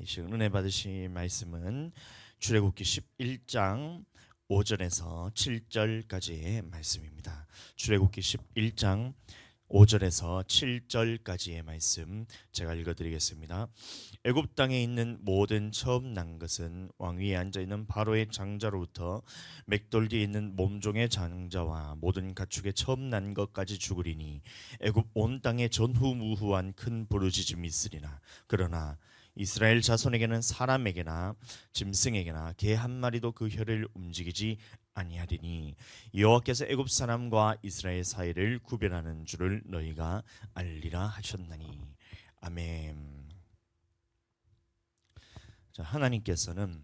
시간 은혜 받으실 말씀은 출애굽기 11장 5절에서 7절까지의 말씀입니다. 출애굽기 11장 5절에서 7절까지의 말씀 제가 읽어드리겠습니다. 애굽 땅에 있는 모든 처음 난 것은 왕 위에 앉아 있는 바로의 장자로부터 맷돌 뒤에 있는 몸종의 장자와 모든 가축의 처음 난 것까지 죽으리니 애굽 온 땅에 전후무후한 큰 부르짖음이 있으리나 그러나 이스라엘 자손에게는 사람에게나 짐승에게나 개 한 마리도 그 혀를 움직이지 아니하리니 여호와께서 애굽 사람과 이스라엘 사이를 구별하는 줄을 너희가 알리라 하셨나니. 아멘. 자, 하나님께서는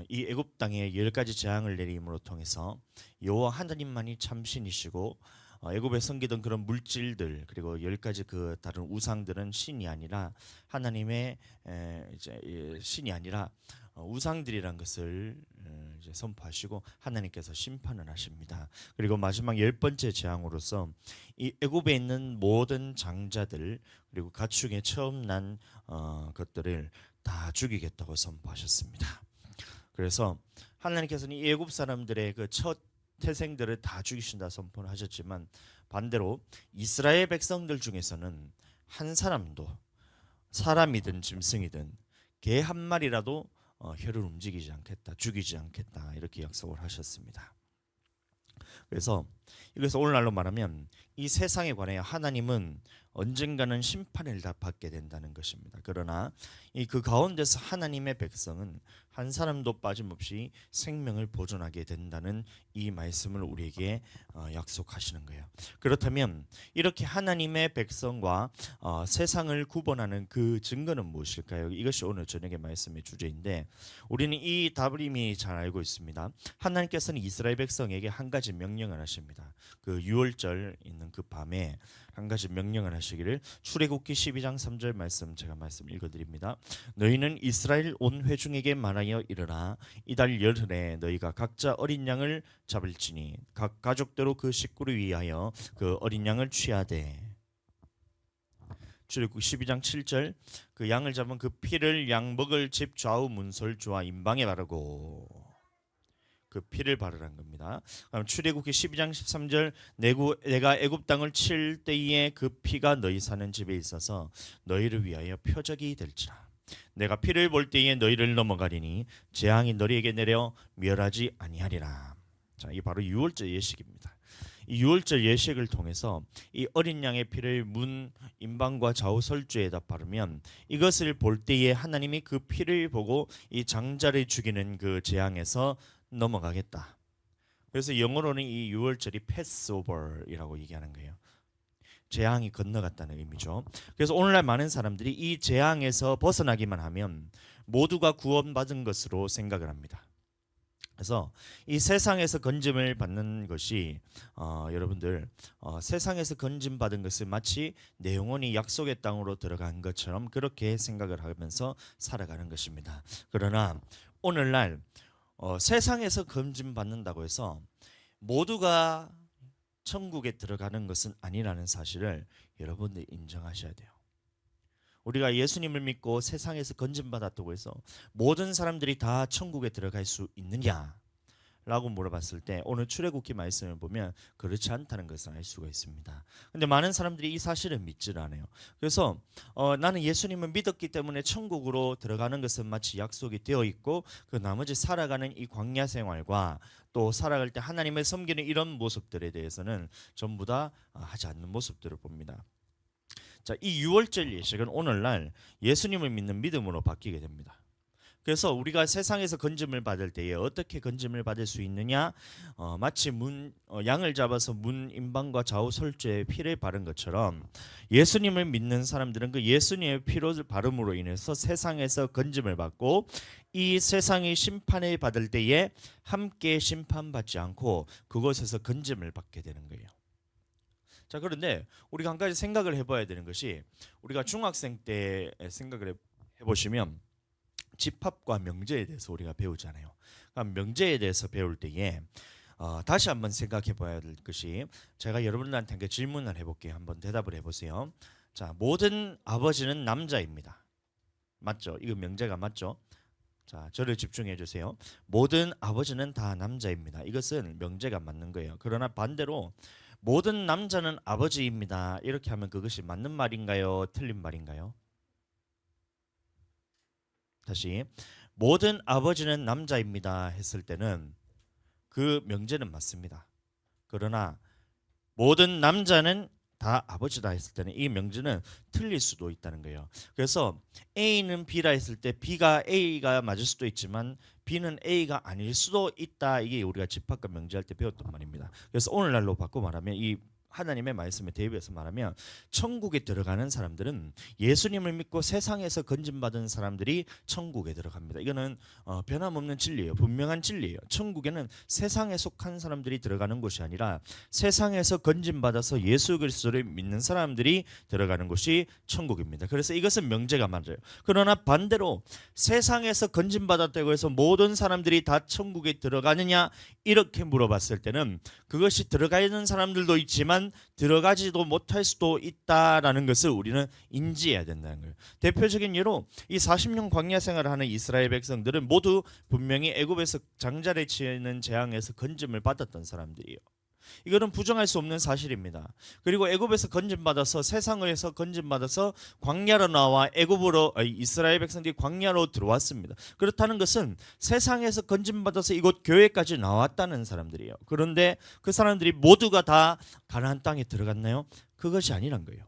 이 애굽 땅에 10가지 재앙을 내림으로 통해서 여호와 하나님만이 참신이시고 애굽에 섬기던 그런 물질들 그리고 10가지 그 다른 우상들은 신이 아니라 하나님의 이제 신이 아니라 우상들이란 것을 이제 선포하시고 하나님께서 심판을 하십니다. 그리고 마지막 10번째 재앙으로서 이 애굽에 있는 모든 장자들 그리고 가축의 처음 난 것들을 다 죽이겠다고 선포하셨습니다. 그래서 하나님께서는 이 애굽 사람들의 그 첫 태생들을 다 죽이신다 선포를 하셨지만 반대로 이스라엘 백성들 중에서는 한 사람도 사람이든 짐승이든 개 한 마리라도 혀를 움직이지 않겠다, 죽이지 않겠다 이렇게 약속을 하셨습니다. 그래서 이것을 오늘날로 말하면 이 세상에 관해 하나님은 언젠가는 심판을 다 받게 된다는 것입니다. 그러나 이 그 가운데서 하나님의 백성은 한 사람도 빠짐없이 생명을 보존하게 된다는 이 말씀을 우리에게 약속하시는 거예요. 그렇다면 이렇게 하나님의 백성과 세상을 구분하는 그 증거는 무엇일까요? 이것이 오늘 저녁의 말씀의 주제인데 우리는 이 답을 이미 잘 알고 있습니다. 하나님께서는 이스라엘 백성에게 한 가지 명령을 하십니다. 그 유월절 있는 그 밤에 한 가지 명령을 하시기를 출애굽기 12장 3절 말씀 제가 말씀 읽어드립니다. 너희는 이스라엘 온 회중에게 말하여 이르라. 이달 열흘에 너희가 각자 어린 양을 잡을지니 각 가족대로 그 식구를 위하여 그 어린 양을 취하되. 출애굽기 12장 7절 그 양을 잡은 그 피를 양 먹을 집 좌우 문설주와 임방에 바르고 그 피를 바르란 겁니다. 그럼 출애굽기 12장 13절 내가 애굽 땅을 칠 때에 그 피가 너희 사는 집에 있어서 너희를 위하여 표적이 될지라. 내가 피를 볼 때에 너희를 넘어가리니 재앙이 너희에게 내려 멸하지 아니하리라. 자, 이게 바로 유월절 예식입니다. 이 유월절 예식을 통해서 이 어린 양의 피를 문 임방과 좌우 설주에다 바르면 이것을 볼 때에 하나님이 그 피를 보고 이 장자를 죽이는 그 재앙에서 넘어가겠다. 그래서 영어로는 이 유월절이 패스오버이라고 얘기하는 거예요. 재앙이 건너갔다는 의미죠. 그래서 오늘날 많은 사람들이 이 재앙에서 벗어나기만 하면 모두가 구원받은 것으로 생각을 합니다. 그래서 이 세상에서 건짐을 받는 것이 여러분들 세상에서 건짐 받은 것을 마치 내 영혼이 약속의 땅으로 들어간 것처럼 그렇게 생각을 하면서 살아가는 것입니다. 그러나 오늘날 세상에서 건짐 받는다고 해서 모두가 천국에 들어가는 것은 아니라는 사실을 여러분들이 인정하셔야 돼요. 우리가 예수님을 믿고 세상에서 건짐 받았다고 해서 모든 사람들이 다 천국에 들어갈 수 있느냐? 라고 물어봤을 때 오늘 출애굽기 말씀을 보면 그렇지 않다는 것을 알 수가 있습니다. 근데 많은 사람들이 이 사실을 믿지를 않아요. 그래서 나는 예수님을 믿었기 때문에 천국으로 들어가는 것은 마치 약속이 되어 있고 그 나머지 살아가는 이 광야 생활과 또 살아갈 때 하나님을 섬기는 이런 모습들에 대해서는 전부 다 하지 않는 모습들을 봅니다. 자, 이 유월절 예식은 오늘날 예수님을 믿는 믿음으로 바뀌게 됩니다. 그래서 우리가 세상에서 건짐을 받을 때에 어떻게 건짐을 받을 수 있느냐? 마치 양을 잡아서 문 임방과 좌우 설주에 피를 바른 것처럼 예수님을 믿는 사람들은 그 예수님의 피로 바름으로 인해서 세상에서 건짐을 받고 이 세상이 심판을 받을 때에 함께 심판받지 않고 그곳에서 건짐을 받게 되는 거예요. 자, 그런데 우리가 한 가지 생각을 해봐야 되는 것이 우리가 중학생 때 생각을 해보시면 집합과 명제에 대해서 우리가 배우잖아요. 그럼 명제에 대해서 배울 때에 다시 한번 생각해 봐야 될 것이 제가 여러분들한테 질문을 해볼게요. 한번 대답을 해보세요. 자, 모든 아버지는 남자입니다. 맞죠? 이거 명제가 맞죠? 자, 저를 집중해 주세요. 모든 아버지는 다 남자입니다. 이것은 명제가 맞는 거예요. 그러나 반대로 모든 남자는 아버지입니다. 이렇게 하면 그것이 맞는 말인가요? 틀린 말인가요? 다시 모든 아버지는 남자입니다 했을 때는 그 명제는 맞습니다. 그러나 모든 남자는 다 아버지다 했을 때는 이 명제는 틀릴 수도 있다는 거예요. 그래서 A는 B라 했을 때 B가 A가 맞을 수도 있지만 B는 A가 아닐 수도 있다. 이게 우리가 집합과 명제할 때 배웠던 말입니다. 그래서 오늘날로 바꿔 말하면 이 하나님의 말씀에 대비해서 말하면 천국에 들어가는 사람들은 예수님을 믿고 세상에서 건진받은 사람들이 천국에 들어갑니다. 이거는 변함없는 진리예요. 분명한 진리예요. 천국에는 세상에 속한 사람들이 들어가는 곳이 아니라 세상에서 건진받아서 예수 그리스도를 믿는 사람들이 들어가는 곳이 천국입니다. 그래서 이것은 명제가 맞아요. 그러나 반대로 세상에서 건진받았다고 해서 모든 사람들이 다 천국에 들어가느냐 이렇게 물어봤을 때는 그것이 들어가 있는 사람들도 있지만 들어가지도 못할 수도 있다라는 것을 우리는 인지해야 된다는 거예요. 대표적인 예로 이 40년 광야 생활을 하는 이스라엘 백성들은 모두 분명히 애굽에서 장자를 치는 재앙에서 건짐을 받았던 사람들이에요. 이거는 부정할 수 없는 사실입니다. 그리고 애굽에서 건짐받아서 세상에서 건짐받아서 광야로 나와 애굽으로 이스라엘 백성들이 광야로 들어왔습니다. 그렇다는 것은 세상에서 건짐받아서 이곳 교회까지 나왔다는 사람들이에요. 그런데 그 사람들이 모두가 다 가나안 땅에 들어갔나요? 그것이 아니란 거예요.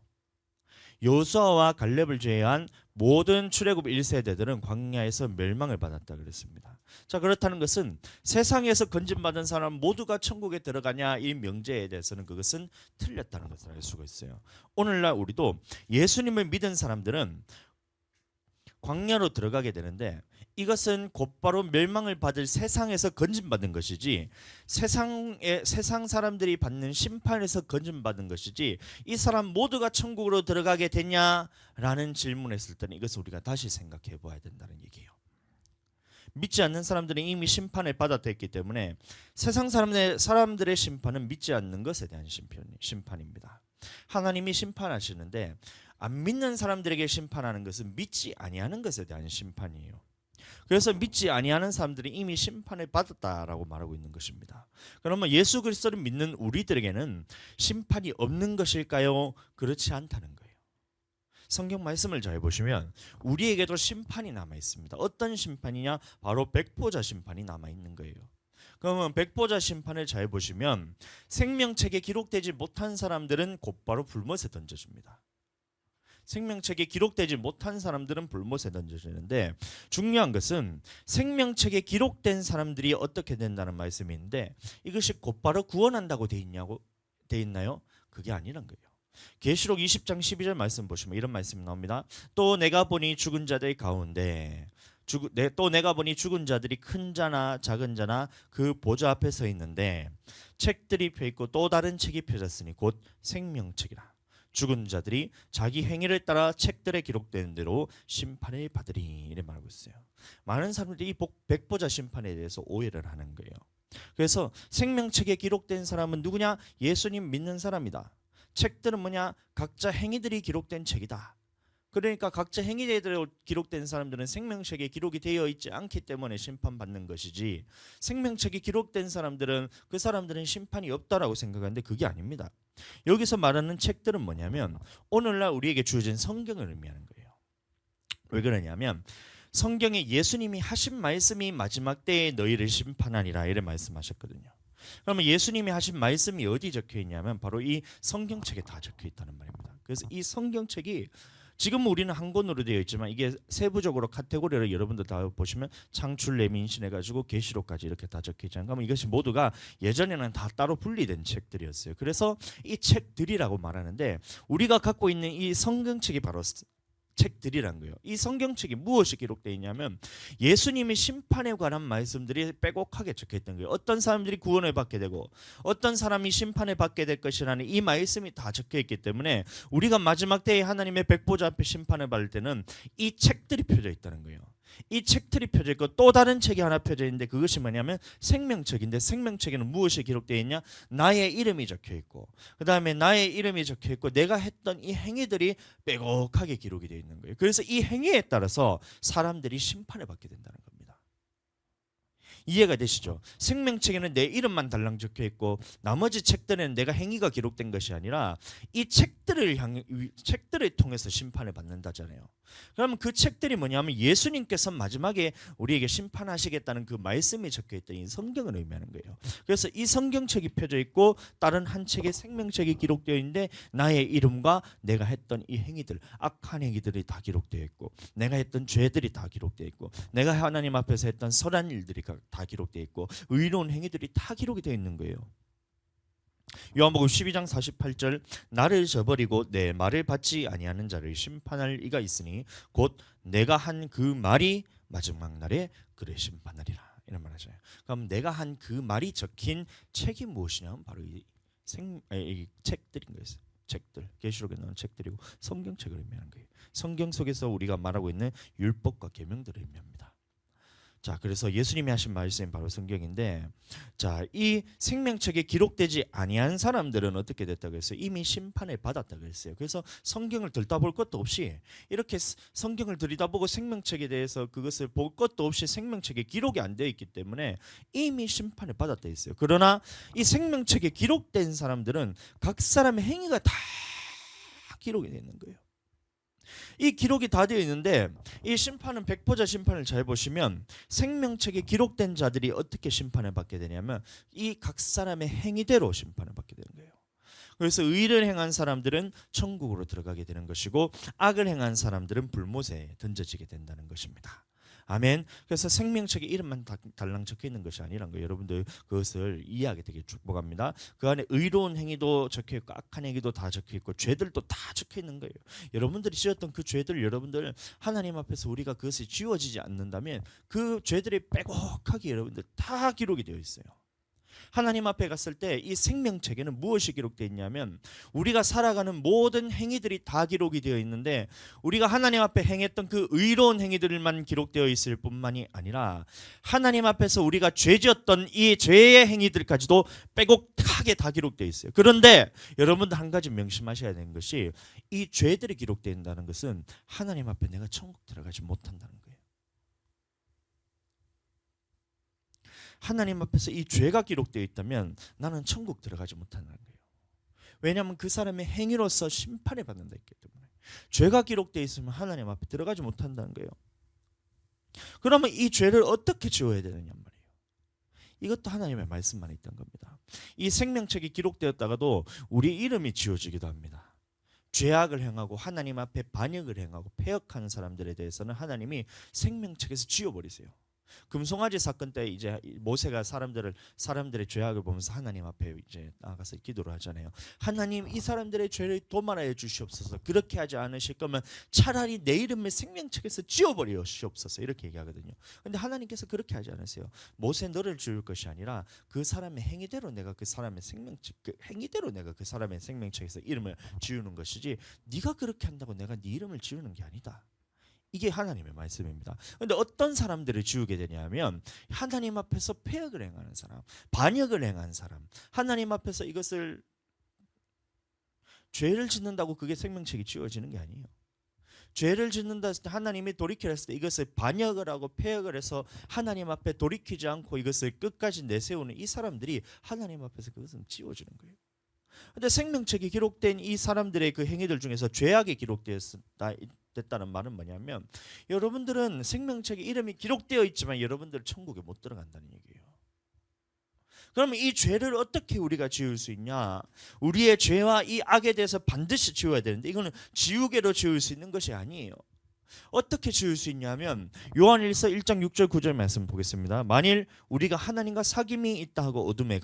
여호수아와 갈렙을 제외한 모든 출애굽 1세대들은 광야에서 멸망을 받았다 그랬습니다. 자, 그렇다는 것은 세상에서 건진받은 사람 모두가 천국에 들어가냐 이 명제에 대해서는 그것은 틀렸다는 것을 알 수가 있어요. 오늘날 우리도 예수님을 믿은 사람들은 광야로 들어가게 되는데 이것은 곧바로 멸망을 받을 세상에서 건진받은 것이지 세상 사람들이 받는 심판에서 건진받은 것이지 이 사람 모두가 천국으로 들어가게 되냐라는 질문했을 때는 이것을 우리가 다시 생각해 봐야 된다는 얘기예요. 믿지 않는 사람들은 이미 심판을 받았기 때문에 세상 사람들의 심판은 믿지 않는 것에 대한 심판입니다. 하나님이 심판하시는데 안 믿는 사람들에게 심판하는 것은 믿지 아니하는 것에 대한 심판이에요. 그래서 믿지 아니하는 사람들이 이미 심판을 받았다라고 말하고 있는 것입니다. 그러면 예수 그리스도를 믿는 우리들에게는 심판이 없는 것일까요? 그렇지 않다는 거예요. 성경 말씀을 잘 보시면 우리에게도 심판이 남아 있습니다. 어떤 심판이냐? 바로 백보자 심판이 남아 있는 거예요. 그러면 백보자 심판을 잘 보시면 생명책에 기록되지 못한 사람들은 곧바로 불못에 던져집니다. 생명책에 기록되지 못한 사람들은 불못에 던져지는데 중요한 것은 생명책에 기록된 사람들이 어떻게 된다는 말씀이 있는데 이것이 곧바로 구원한다고 돼 있나요? 그게 아니란 거예요. 계시록 20장 12절 말씀 보시면 이런 말씀이 나옵니다. 또 내가 보니 죽은 자들 가운데 또 내가 보니 죽은 자들이 큰 자나 작은 자나 그 보좌 앞에 서 있는데 책들이 펴 있고 또 다른 책이 펴졌으니 곧 생명책이라. 죽은 자들이 자기 행위를 따라 책들에 기록된 대로 심판을 받으리 이렇게 말하고 있어요. 많은 사람들이 이 백보자 심판에 대해서 오해를 하는 거예요. 그래서 생명책에 기록된 사람은 누구냐? 예수님 믿는 사람이다. 책들은 뭐냐? 각자 행위들이 기록된 책이다. 그러니까 각자 행위대로 기록된 사람들은 생명책에 기록이 되어 있지 않기 때문에 심판받는 것이지 생명책에 기록된 사람들은 그 사람들은 심판이 없다라고 생각하는데 그게 아닙니다. 여기서 말하는 책들은 뭐냐면 오늘날 우리에게 주어진 성경을 의미하는 거예요. 왜 그러냐면 성경에 예수님이 하신 말씀이 마지막 때에 너희를 심판하리라 이렇게 말씀하셨거든요. 그러면 예수님이 하신 말씀이 어디 적혀 있냐면 바로 이 성경책에 다 적혀 있다는 말입니다. 그래서 이 성경책이 지금 우리는 한 권으로 되어 있지만 이게 세부적으로 카테고리를 여러분들 다 보시면 창출 레민신 해가지고 계시록까지 이렇게 다 적혀 있잖아요. 그러면 이것이 모두가 예전에는 다 따로 분리된 책들이었어요. 그래서 이 책들이라고 말하는데 우리가 갖고 있는 이 성경책이 바로 책들이란 거예요. 이 성경책이 무엇이 기록되어 있냐면 예수님의 심판에 관한 말씀들이 빼곡하게 적혀있던 거예요. 어떤 사람들이 구원을 받게 되고 어떤 사람이 심판을 받게 될 것이라는 이 말씀이 다 적혀있기 때문에 우리가 마지막 때에 하나님의 백보자 앞에 심판을 받을 때는 이 책들이 펴져 있다는 거예요. 이 책들이 펴져 있고 또 다른 책이 하나 펴져 있는데 그것이 뭐냐면 생명책인데 생명책에는 무엇이 기록되어 있냐? 나의 이름이 적혀 있고 그 다음에 나의 이름이 적혀 있고 내가 했던 이 행위들이 빼곡하게 기록이 되어 있는 거예요. 그래서 이 행위에 따라서 사람들이 심판을 받게 된다는 겁니다. 이해가 되시죠? 생명책에는 내 이름만 달랑 적혀 있고 나머지 책들에는 내가 행위가 기록된 것이 아니라 이 책들을 통해서 심판을 받는다잖아요. 그러면 그 책들이 뭐냐면 예수님께서 마지막에 우리에게 심판하시겠다는 그 말씀이 적혀 있던 이 성경을 의미하는 거예요. 그래서 이 성경책이 펴져 있고 다른 한 책에 생명책이 기록되어 있는데 나의 이름과 내가 했던 이 행위들, 악한 행위들이 다 기록되어 있고 내가 했던 죄들이 다 기록되어 있고 내가 하나님 앞에서 했던 선한 일들이 다 기록되어 있고 의로운 행위들이 다 기록이 되어 있는 거예요. 요한복음 12장 48절 나를 저버리고 내 말을 받지 아니하는 자를 심판할 이가 있으니 곧 내가 한 그 말이 마지막 날에 그를 심판하리라 이런 말 하잖아요. 그럼 내가 한 그 말이 적힌 책이 무엇이냐면 바로 이 책들인 거예요. 책들, 계시록에 나오는 책들이고 성경책을 의미하는 거예요. 성경 속에서 우리가 말하고 있는 율법과 계명들을 의미합니다. 자, 그래서 예수님이 하신 말씀이 바로 성경인데, 자, 이 생명책에 기록되지 아니한 사람들은 어떻게 됐다고 했어요? 이미 심판을 받았다고 했어요. 그래서 성경을 들여다볼 것도 없이 이렇게 성경을 들여다보고 생명책에 대해서 그것을 볼 것도 없이 생명책에 기록이 안 되어 있기 때문에 이미 심판을 받았다 했어요. 그러나 이 생명책에 기록된 사람들은 각 사람의 행위가 다 기록이 되어 있는 거예요. 이 기록이 다 되어 있는데 이 심판은 백보자 심판을 잘 보시면 생명책에 기록된 자들이 어떻게 심판을 받게 되냐면 이 각 사람의 행위대로 심판을 받게 되는 거예요. 그래서 의를 행한 사람들은 천국으로 들어가게 되는 것이고 악을 행한 사람들은 불못에 던져지게 된다는 것입니다. 아멘. 그래서 생명책에 이름만 달랑 적혀 있는 것이 아니란 거예요. 여러분들 그것을 이해하게 되게 축복합니다. 그 안에 의로운 행위도 적혀 있고 악한 행위도 다 적혀 있고 죄들도 다 적혀 있는 거예요. 여러분들이 지었던 그 죄들 여러분들 하나님 앞에서 우리가 그것이 지워지지 않는다면 그 죄들이 빼곡하게 여러분들 다 기록이 되어 있어요. 하나님 앞에 갔을 때 이 생명책에는 무엇이 기록되어 있냐면 우리가 살아가는 모든 행위들이 다 기록이 되어 있는데 우리가 하나님 앞에 행했던 그 의로운 행위들만 기록되어 있을 뿐만이 아니라 하나님 앞에서 우리가 죄지었던 이 죄의 행위들까지도 빼곡하게 다 기록되어 있어요. 그런데 여러분들 한 가지 명심하셔야 되는 것이 이 죄들이 기록된다는 것은 하나님 앞에 내가 천국 들어가지 못한다는 거예요. 하나님 앞에서 이 죄가 기록되어 있다면 나는 천국 들어가지 못한다는 거예요. 왜냐하면 그 사람의 행위로서 심판을 받는다 했기 때문에 죄가 기록되어 있으면 하나님 앞에 들어가지 못한다는 거예요. 그러면 이 죄를 어떻게 지워야 되느냐 말이에요. 이것도 하나님의 말씀만 있던 겁니다. 이 생명책이 기록되었다가도 우리 이름이 지워지기도 합니다. 죄악을 행하고 하나님 앞에 반역을 행하고 패역하는 사람들에 대해서는 하나님이 생명책에서 지워버리세요. 금송아지 사건 때 이제 모세가 사람들의 죄악을 보면서 하나님 앞에 이제 나가서 기도를 하잖아요. 하나님 이 사람들의 죄를 도말하여 주시옵소서. 그렇게 하지 않으실 거면 차라리 내 이름을 생명책에서 지워버려 주시옵소서. 이렇게 얘기하거든요. 근데 하나님께서 그렇게 하지 않으세요. 모세 너를 지울 것이 아니라 그 사람의 행위대로 내가 그 사람의 생명책에서 이름을 지우는 것이지 네가 그렇게 한다고 내가 네 이름을 지우는 게 아니다. 이게 하나님의 말씀입니다. 그런데 어떤 사람들을 지우게 되냐면 하나님 앞에서 패역을 행하는 사람, 반역을 행한 사람, 하나님 앞에서 이것을 죄를 짓는다고 그게 생명책이 지워지는 게 아니에요. 죄를 짓는다 했을 때 하나님이 돌이키라 했을 때 이것을 반역을 하고 패역을 해서 하나님 앞에 돌이키지 않고 이것을 끝까지 내세우는 이 사람들이 하나님 앞에서 그것은 지워지는 거예요. 근데 생명책이 기록된 이 사람들의 그 행위들 중에서 죄악이 됐다는 말은 뭐냐면 여러분들은 생명책에 이름이 기록되어 있지만 여러분들 천국에 못 들어간다는 얘기예요. 그러면 이 죄를 어떻게 우리가 지울 수 있냐? 우리의 죄와 이 악에 대해서 반드시 지워야 되는데 이거는 지우개로 지울 수 있는 것이 아니에요. 어떻게 지울 수 있냐면 요한일서 1장 6절 9절 말씀 보겠습니다. 만일 우리가 하나님과 사귐이 있다 하고 어둠에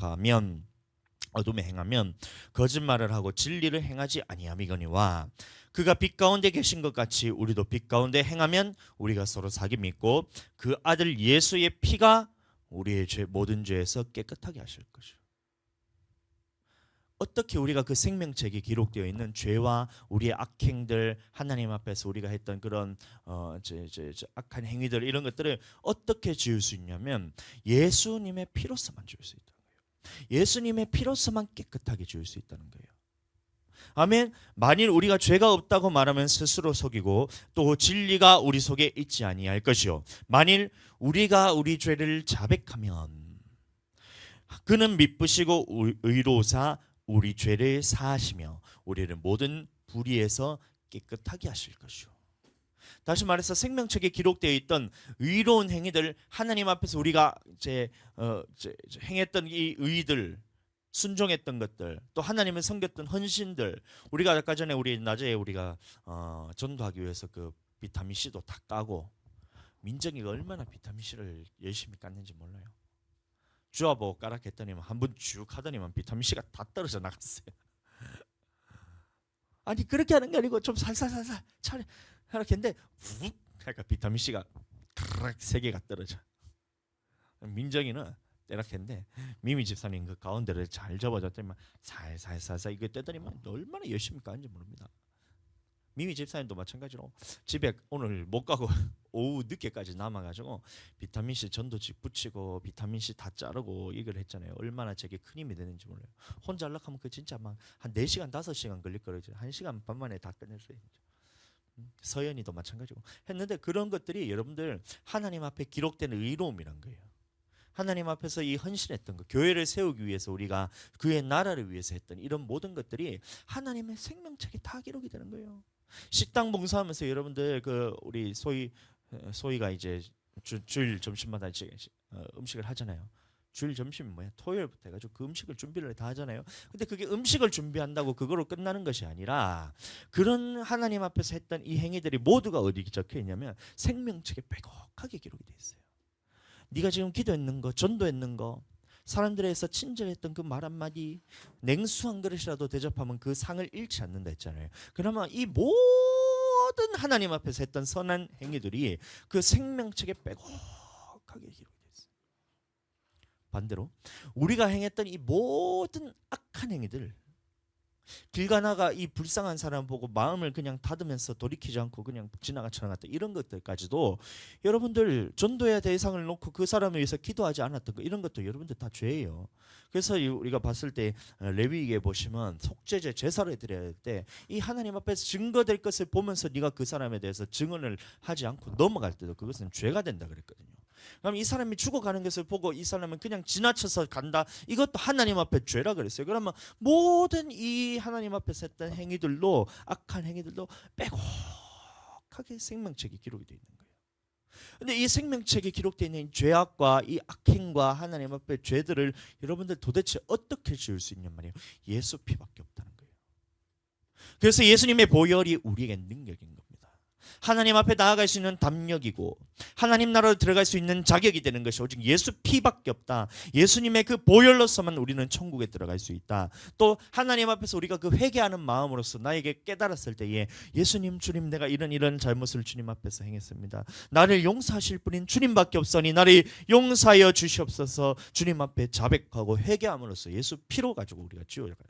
행하면 거짓말을 하고 진리를 행하지 아니함이거니와 그가 빛 가운데 계신 것 같이 우리도 빛 가운데 행하면 우리가 서로 사귐이 있고 그 아들 예수의 피가 우리의 모든 죄에서 깨끗하게 하실 것이요. 어떻게 우리가 그 생명책에 기록되어 있는 죄와 우리의 악행들, 하나님 앞에서 우리가 했던 그런 악한 행위들, 이런 것들을 어떻게 지울 수 있냐면 예수님의 피로서만 지울 수 있다는 거예요. 예수님의 피로서만 깨끗하게 지울 수 있다는 거예요. 아멘. 만일 우리가 죄가 없다고 말하면 스스로 속이고 또 진리가 우리 속에 있지 아니할 것이요, 만일 우리가 우리 죄를 자백하면 그는 미쁘시고 의로우사 우리 죄를 사하시며 우리를 모든 불의에서 깨끗하게 하실 것이요. 다시 말해서 생명책에 기록되어 있던 의로운 행위들, 하나님 앞에서 우리가 행했던 이 의들, 순종했던 것들, 또 하나님을 섬겼던 헌신들, 우리가 아까 전에 우리 낮에 우리가 전도하기 위해서 그 비타민 C도 다 까고, 민정이가 얼마나 비타민 C를 열심히 깠는지 몰라요. 주워보고 까락했더니만 한 번 쭉 하더니만 비타민 C가 다 떨어져 나갔어요. 아니 그렇게 하는 게 아니고 좀 살살살살 차려 이렇게 했는데 훅 그러니까 비타민 C가 세 개가 떨어져. 민정이는 때락했는데 미미 집사님 그 가운데를 잘 접어줬더니만 살살살살 이거 떼더니만 얼마나 열심히 까는지 모릅니다. 미미 집사님도 마찬가지로 집에 오늘 못 가고 오후 늦게까지 남아가지고 비타민C 전도집 붙이고 비타민C 다 자르고 이걸 했잖아요. 얼마나 저게 큰 힘이 되는지 몰라요. 혼자 하려면 그 진짜 막 한 4시간 5시간 걸릴 거죠. 1시간 반 만에 다 끝냈어요. 서연이도 마찬가지고 했는데, 그런 것들이 여러분들 하나님 앞에 기록된 의로움이란 거예요. 하나님 앞에서 이 헌신했던 거, 교회를 세우기 위해서 우리가 그의 나라를 위해서 했던 이런 모든 것들이 하나님의 생명책에 다 기록이 되는 거예요. 식당 봉사하면서 여러분들 그 우리 소희가 이제 주일 점심마다 음식을 하잖아요. 주일 점심이 뭐야? 토요일부터 해가지고 그 음식을 준비를 다 하잖아요. 근데 그게 음식을 준비한다고 그거로 끝나는 것이 아니라 그런 하나님 앞에서 했던 이 행위들이 모두가 어디 적혀 있냐면 생명책에 빼곡하게 기록이 돼 있어요. 네가 지금 기도했는 거, 전도했는 거, 사람들에서 친절했던 그 말 한마디, 냉수 한 그릇이라도 대접하면 그 상을 잃지 않는다 했잖아요. 그러면 이 모든 하나님 앞에서 했던 선한 행위들이 그 생명책에 빼곡하게 기록이 되어 있어요. 반대로 우리가 행했던 이 모든 악한 행위들, 길 가다가 이 불쌍한 사람 보고 마음을 그냥 닫으면서 돌이키지 않고 그냥 지나가 지나갔다, 이런 것들까지도 여러분들 전도의 대상을 놓고 그 사람을 위해서 기도하지 않았던 거, 이런 것도 여러분들 다 죄예요. 그래서 우리가 봤을 때 레위기에 보시면 속죄제 제사를 드려야 할 때 이 하나님 앞에서 증거될 것을 보면서 네가 그 사람에 대해서 증언을 하지 않고 넘어갈 때도 그것은 죄가 된다 그랬거든요. 그럼 이 사람이 죽어가는 것을 보고 이 사람은 그냥 지나쳐서 간다, 이것도 하나님 앞에 죄라 그랬어요. 그러면 모든 이 하나님 앞에서 했던 행위들도, 악한 행위들도 빼곡하게 생명책에 기록이 되어 있는 거예요. 근데 이 생명책에 기록되어 있는 죄악과 이 악행과 하나님 앞에 죄들을 여러분들 도대체 어떻게 지을 수 있냔 말이에요. 예수 피밖에 없다는 거예요. 그래서 예수님의 보혈이 우리에게 능력인 겁니다. 하나님 앞에 나아갈 수 있는 담력이고 하나님 나라로 들어갈 수 있는 자격이 되는 것이 오직 예수 피밖에 없다. 예수님의 그 보혈로서만 우리는 천국에 들어갈 수 있다. 또 하나님 앞에서 우리가 그 회개하는 마음으로서 나에게 깨달았을 때에 예수님, 주님, 내가 이런 잘못을 주님 앞에서 행했습니다. 나를 용서하실 분인 주님밖에 없으니 나를 용서하여 주시옵소서. 주님 앞에 자백하고 회개함으로써 예수 피로 가지고 우리가 지어가야 돼요.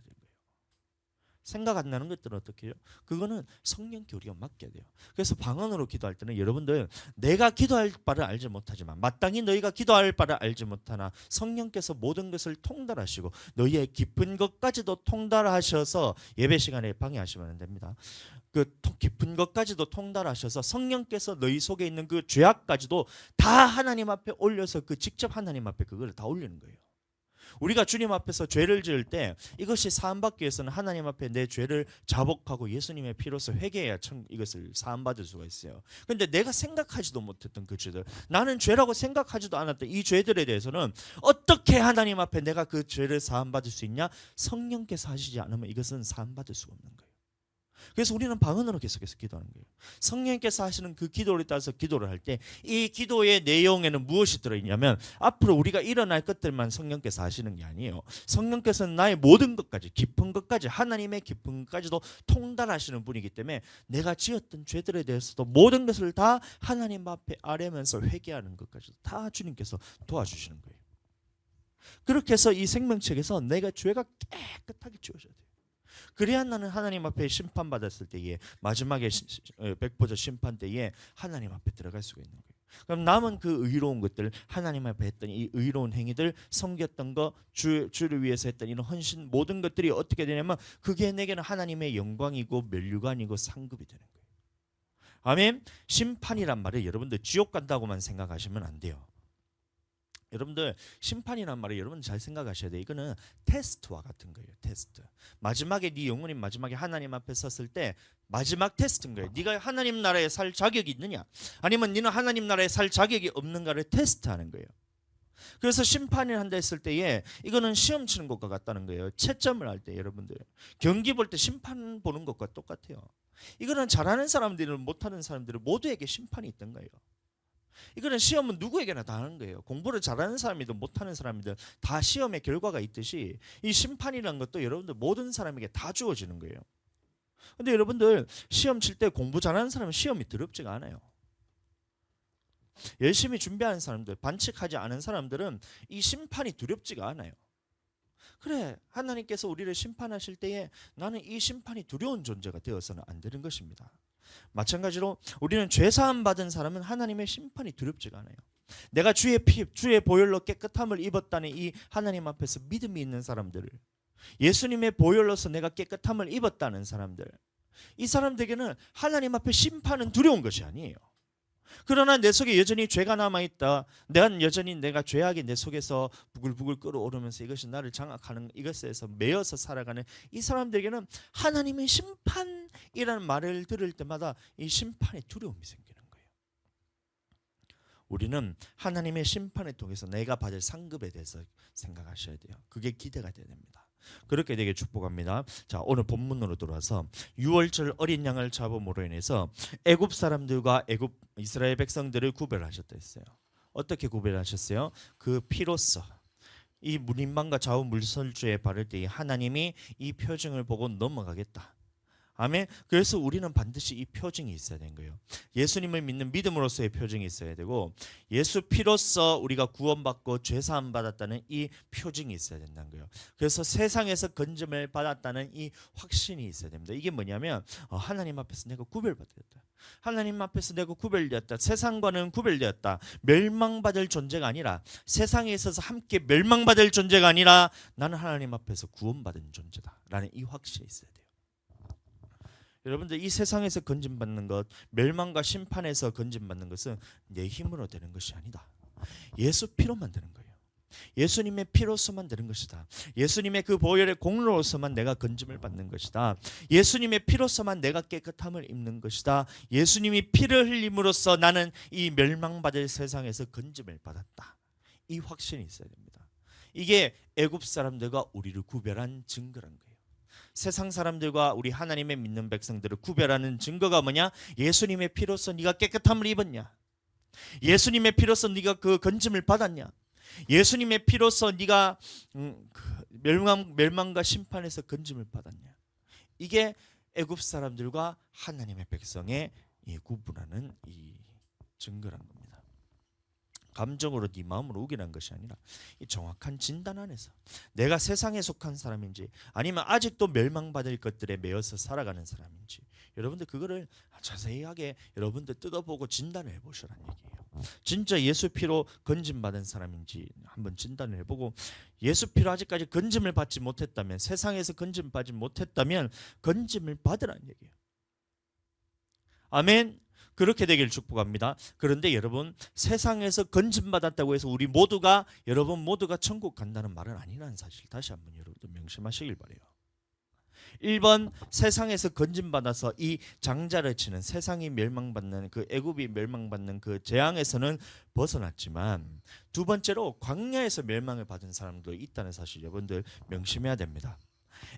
생각 안 나는 것들은 어떻게 해요? 그거는 성령께 우리가 맡겨야 돼요. 그래서 방언으로 기도할 때는 여러분들, 내가 기도할 바를 알지 못하지만 마땅히 너희가 기도할 바를 알지 못하나 성령께서 모든 것을 통달하시고 너희의 깊은 것까지도 통달하셔서 예배 시간에 방해하시면 안 됩니다. 그 깊은 것까지도 통달하셔서 성령께서 너희 속에 있는 그 죄악까지도 다 하나님 앞에 올려서 그 직접 하나님 앞에 그걸 다 올리는 거예요. 우리가 주님 앞에서 죄를 지을 때 이것이 사함받기 위해서는 하나님 앞에 내 죄를 자복하고 예수님의 피로서 회개해야 이것을 사함받을 수가 있어요. 그런데 내가 생각하지도 못했던 그 죄들, 나는 죄라고 생각하지도 않았던 이 죄들에 대해서는 어떻게 하나님 앞에 내가 그 죄를 사함받을 수 있냐? 성령께서 하시지 않으면 이것은 사함받을 수가 없는 거예요. 그래서 우리는 방언으로 계속해서 기도하는 거예요. 성령께서 하시는 그 기도를 따라서 기도를 할 때 이 기도의 내용에는 무엇이 들어있냐면 앞으로 우리가 일어날 것들만 성령께서 하시는 게 아니에요. 성령께서는 나의 모든 것까지, 깊은 것까지, 하나님의 깊은 것까지도 통달하시는 분이기 때문에 내가 지었던 죄들에 대해서도 모든 것을 다 하나님 앞에 아뢰면서 회개하는 것까지도 다 주님께서 도와주시는 거예요. 그렇게 해서 이 생명책에서 내가 죄가 깨끗하게 지워져야 돼요. 그래야 나는 하나님 앞에 심판받았을 때에 마지막에 백보자 심판 때에 하나님 앞에 들어갈 수가 있는 거예요. 그럼 남은 그 의로운 것들, 하나님 앞에 했던 이 의로운 행위들, 섬겼던 거, 주를 위해서 했던 이런 헌신, 모든 것들이 어떻게 되냐면 그게 내게는 하나님의 영광이고 면류관이고 상급이 되는 거예요. 아멘. 심판이란 말을 여러분들 지옥 간다고만 생각하시면 안 돼요. 여러분들 심판이란 말을 여러분 잘 생각하셔야 돼요. 이거는 테스트와 같은 거예요. 테스트. 마지막에 네 영혼이 마지막에 하나님 앞에 섰을 때 마지막 테스트인 거예요. 네가 하나님 나라에 살 자격이 있느냐, 아니면 네는 하나님 나라에 살 자격이 없는가를 테스트하는 거예요. 그래서 심판을 한다 했을 때에 이거는 시험 치는 것과 같다는 거예요. 채점을 할 때 여러분들 경기 볼 때 심판 보는 것과 똑같아요. 이거는 잘하는 사람들은 못하는 사람들 모두에게 심판이 있던 거예요. 이거는 시험은 누구에게나 다 하는 거예요. 공부를 잘하는 사람이든 못하는 사람이든 다 시험의 결과가 있듯이 이 심판이라는 것도 여러분들 모든 사람에게 다 주어지는 거예요. 근데 여러분들 시험 칠 때 공부 잘하는 사람은 시험이 더럽지가 않아요. 열심히 준비하는 사람들, 반칙하지 않은 사람들은 이 심판이 두렵지가 않아요. 그래, 하나님께서 우리를 심판하실 때에 나는 이 심판이 두려운 존재가 되어서는 안 되는 것입니다. 마찬가지로 우리는 죄사함 받은 사람은 하나님의 심판이 두렵지가 않아요. 내가 주의 피, 주의 보혈로 깨끗함을 입었다는 이 하나님 앞에서 믿음이 있는 사람들, 예수님의 보혈로서 내가 깨끗함을 입었다는 사람들, 이 사람들에게는 하나님 앞에 심판은 두려운 것이 아니에요. 그러나 내 속에 여전히 죄가 남아있다, 내가 죄악이 내 속에서 부글부글 끓어오르면서 이것이 나를 장악하는, 이것에서 매여서 살아가는 이 사람들에게는 하나님의 심판이라는 말을 들을 때마다 이 심판의 두려움이 생기는 거예요. 우리는 하나님의 심판을 통해서 내가 받을 상급에 대해서 생각하셔야 돼요. 그게 기대가 돼야 됩니다. 그렇게 되게 축복합니다. 자, 오늘 본문으로 들어와서 6월절 어린 양을 잡음으로 인해서 애굽 사람들과 이스라엘 백성들을 구별하셨다 했어요. 어떻게 구별하셨어요? 그 피로써 이 문인방과 좌우 물설주에 바를 때 하나님이 이 표징을 보고 넘어가겠다. 아멘. 그래서 우리는 반드시 이 표징이 있어야 되는 거예요. 예수님을 믿는 믿음으로서의 표징이 있어야 되고, 예수 피로써 우리가 구원받고 죄사함 받았다는 이 표징이 있어야 된다는 거예요. 그래서 세상에서 건짐을 받았다는 이 확신이 있어야 됩니다. 이게 뭐냐면 하나님 앞에서 내가 구별받았다. 하나님 앞에서 내가 구별되었다. 세상과는 구별되었다. 멸망받을 존재가 아니라, 세상에 있어서 함께 멸망받을 존재가 아니라 나는 하나님 앞에서 구원받은 존재다 라는 이 확신이 있어야 돼요. 여러분들 이 세상에서 건짐받는 것, 멸망과 심판에서 건짐받는 것은 내 힘으로 되는 것이 아니다. 예수 피로만 되는 거예요. 예수님의 피로서만 되는 것이다. 예수님의 그 보혈의 공로로서만 내가 건짐을 받는 것이다. 예수님의 피로서만 내가 깨끗함을 입는 것이다. 예수님이 피를 흘림으로써 나는 이 멸망받을 세상에서 건짐을 받았다. 이 확신이 있어야 됩니다. 이게 애굽 사람들과 우리를 구별한 증거란 거예요. 세상 사람들과 우리 하나님의 믿는 백성들을 구별하는 증거가 뭐냐? 예수님의 피로써 네가 깨끗함을 입었냐? 예수님의 피로써 네가 그 건짐을 받았냐? 예수님의 피로써 네가 멸망과 심판에서 건짐을 받았냐? 이게 애굽 사람들과 하나님의 백성의 구분하는 이 증거란 겁니다. 감정으로 네 마음으로 우기는 것이 아니라 이 정확한 진단 안에서 내가 세상에 속한 사람인지 아니면 아직도 멸망받을 것들에 매여서 살아가는 사람인지, 여러분들 그거를 자세하게 여러분들 뜯어보고 진단을 해보시라는 얘기예요. 진짜 예수 피로 건짐받은 사람인지 한번 진단을 해보고, 예수 피로 아직까지 건짐을 받지 못했다면, 세상에서 건짐 받지 못했다면 건짐을 받으라는 얘기예요. 아멘. 그렇게 되길 축복합니다. 그런데 여러분, 세상에서 건짐받았다고 해서 여러분 모두가 천국 간다는 말은 아니라는 사실 다시 한번 여러분들 명심하시길 바라요. 1번, 세상에서 건짐받아서 이 장자를 치는, 세상이 멸망받는 그 애굽이 멸망받는 그 재앙에서는 벗어났지만, 두 번째로 광야에서 멸망을 받은 사람도 있다는 사실 여러분들 명심해야 됩니다.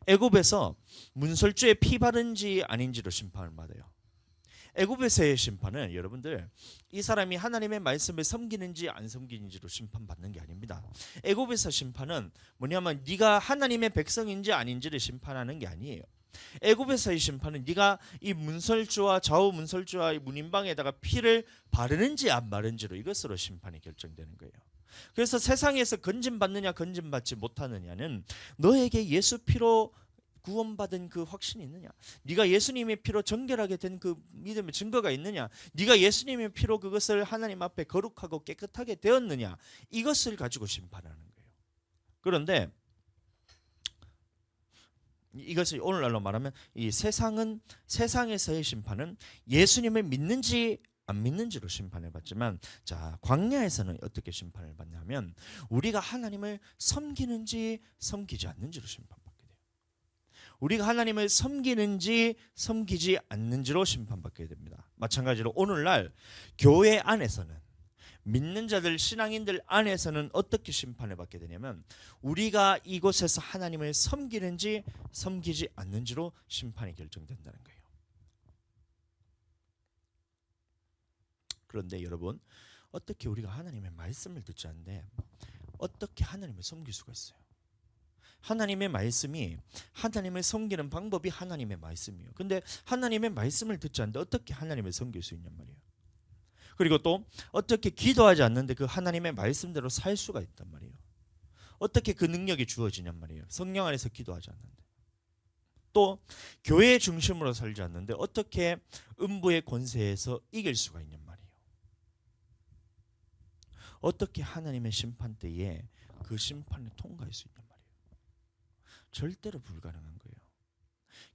애굽에서 문설주에 피 바른지 아닌지로 심판을 받아요. 애굽에서의 심판은 여러분들 이 사람이 하나님의 말씀을 섬기는지 안 섬기는지로 심판받는 게 아닙니다. 애굽에서 심판은 뭐냐면 네가 하나님의 백성인지 아닌지를 심판하는 게 아니에요. 애굽에서의 심판은 네가 이 문설주와 좌우 문설주와 이 문인방에다가 피를 바르는지 안 바르는지로, 이것으로 심판이 결정되는 거예요. 그래서 세상에서 건진받느냐 건진받지 못하느냐는 너에게 예수 피로 구원받은 그 확신이 있느냐, 네가 예수님의 피로 정결하게 된 그 믿음의 증거가 있느냐, 네가 예수님의 피로 그것을 하나님 앞에 거룩하고 깨끗하게 되었느냐, 이것을 가지고 심판하는 거예요. 그런데 이것을 오늘날로 말하면 이 세상에서의 심판은 예수님을 믿는지 안 믿는지로 심판을 받지만, 자, 광야에서는 어떻게 심판을 받냐면 우리가 하나님을 섬기는지 섬기지 않는지로 심판받게 돼요. 우리가 하나님을 섬기는지 섬기지 않는지로 심판받게 됩니다. 마찬가지로 오늘날 교회 안에서는, 믿는 자들, 신앙인들 안에서는 어떻게 심판을 받게 되냐면 우리가 이곳에서 하나님을 섬기는지 섬기지 않는지로 심판이 결정된다는 거예요. 그런데 여러분, 어떻게 우리가 하나님의 말씀을 듣지 않는데 어떻게 하나님을 섬길 수가 있어요? 하나님의 말씀이, 하나님을 섬기는 방법이 하나님의 말씀이에요. 근데 하나님의 말씀을 듣지 않는데 어떻게 하나님을 섬길 수 있냔 말이에요. 그리고 또 어떻게 기도하지 않는데 그 하나님의 말씀대로 살 수가 있단 말이에요. 어떻게 그 능력이 주어지냔 말이에요. 성령 안에서 기도하지 않는데. 또 교회 중심으로 살지 않는데 어떻게 음부의 권세에서 이길 수가 있냔 말이에요. 어떻게 하나님의 심판 때에 그 심판을 통과할 수 있냔 말이에요. 절대로 불가능한 거예요.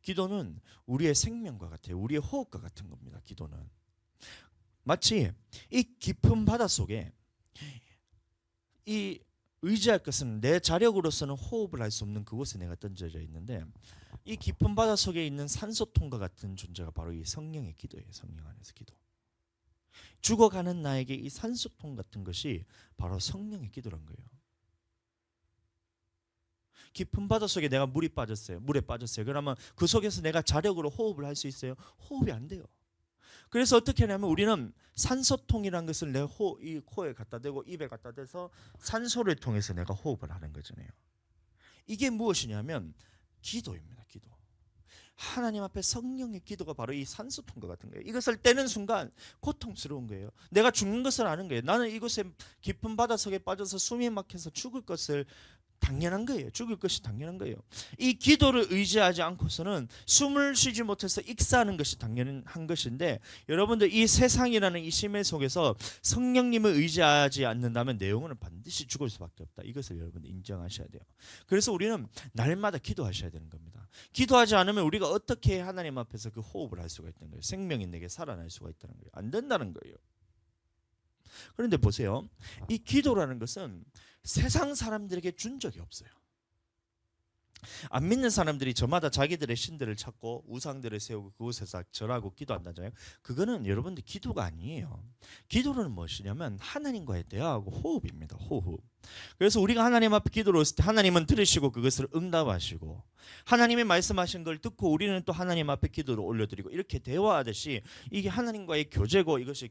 기도는 우리의 생명과 같아요. 우리의 호흡과 같은 겁니다. 기도는 마치 이 깊은 바다 속에 이 의지할 것은 내 자력으로서는 호흡을 할 수 없는 그곳에 내가 던져져 있는데, 이 깊은 바다 속에 있는 산소통과 같은 존재가 바로 이 성령의 기도예요. 성령 안에서 기도. 죽어가는 나에게 이 산소통 같은 것이 바로 성령의 기도란 거예요. 깊은 바다 속에 내가 물에 빠졌어요. 그러면 그 속에서 내가 자력으로 호흡을 할 수 있어요? 호흡이 안 돼요. 그래서 어떻게 하냐면 우리는 산소통이라는 것을 내 이 코에 갖다 대고 입에 갖다 대서 산소를 통해서 내가 호흡을 하는 거잖아요. 이게 무엇이냐면 기도입니다. 기도. 하나님 앞에 성령의 기도가 바로 이 산소통과 같은 거예요. 이것을 떼는 순간 고통스러운 거예요. 내가 죽는 것을 아는 거예요. 나는 이곳에 깊은 바닷속에 빠져서 숨이 막혀서 죽을 것을 당연한 거예요. 죽을 것이 당연한 거예요. 이 기도를 의지하지 않고서는 숨을 쉬지 못해서 익사하는 것이 당연한 것인데, 여러분들 이 세상이라는 이 심해 속에서 성령님을 의지하지 않는다면 내 영혼은 반드시 죽을 수밖에 없다. 이것을 여러분들 인정하셔야 돼요. 그래서 우리는 날마다 기도하셔야 되는 겁니다. 기도하지 않으면 우리가 어떻게 하나님 앞에서 그 호흡을 할 수가 있다는 거예요. 생명이 내게 살아날 수가 있다는 거예요. 안 된다는 거예요. 그런데 보세요. 이 기도라는 것은 세상 사람들에게 준 적이 없어요. 안 믿는 사람들이 저마다 자기들의 신들을 찾고 우상들을 세우고 그곳에서 절하고 기도한다잖아요. 그거는 여러분들 기도가 아니에요. 기도는 무엇이냐면 하나님과의 대화하고 호흡입니다. 호흡. 그래서 우리가 하나님 앞에 기도를 했을 때 하나님은 들으시고 그것을 응답하시고, 하나님이 말씀하신 걸 듣고 우리는 또 하나님 앞에 기도를 올려드리고, 이렇게 대화하듯이 이게 하나님과의 교제고, 이것이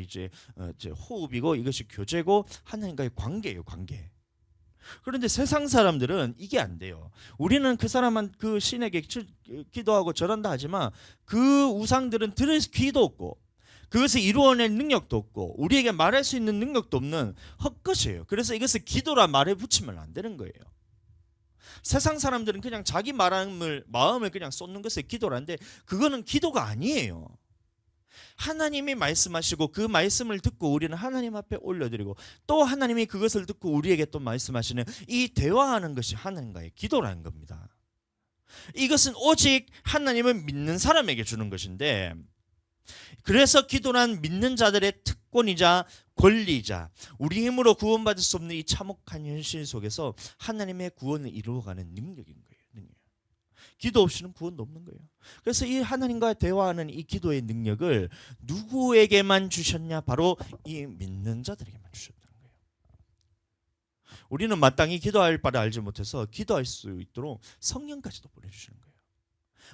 이제 호흡이고, 이것이 교제고 하나님과의 관계예요. 관계. 그런데 세상 사람들은 이게 안 돼요. 우리는 그 사람한 그 신에게 기도하고 절한다 하지만 그 우상들은 들을 귀도 없고 그것을 이루어낼 능력도 없고 우리에게 말할 수 있는 능력도 없는 헛것이에요. 그래서 이것을 기도라 말에 붙이면 안 되는 거예요. 세상 사람들은 그냥 자기 마음을 그냥 쏟는 것을 기도라는데 그거는 기도가 아니에요. 하나님이 말씀하시고 그 말씀을 듣고 우리는 하나님 앞에 올려드리고, 또 하나님이 그것을 듣고 우리에게 또 말씀하시는 이 대화하는 것이 하나님과의 기도라는 겁니다. 이것은 오직 하나님을 믿는 사람에게 주는 것인데, 그래서 기도란 믿는 자들의 특권이자 권리이자 우리 힘으로 구원받을 수 없는 이 참혹한 현실 속에서 하나님의 구원을 이루어가는 능력인 거예요. 기도 없이는 구원도 없는 거예요. 그래서 이 하나님과 대화하는 이 기도의 능력을 누구에게만 주셨냐? 바로 이 믿는 자들에게만 주셨다는 거예요. 우리는 마땅히 기도할 바를 알지 못해서 기도할 수 있도록 성령까지도 보내주시는 거예요.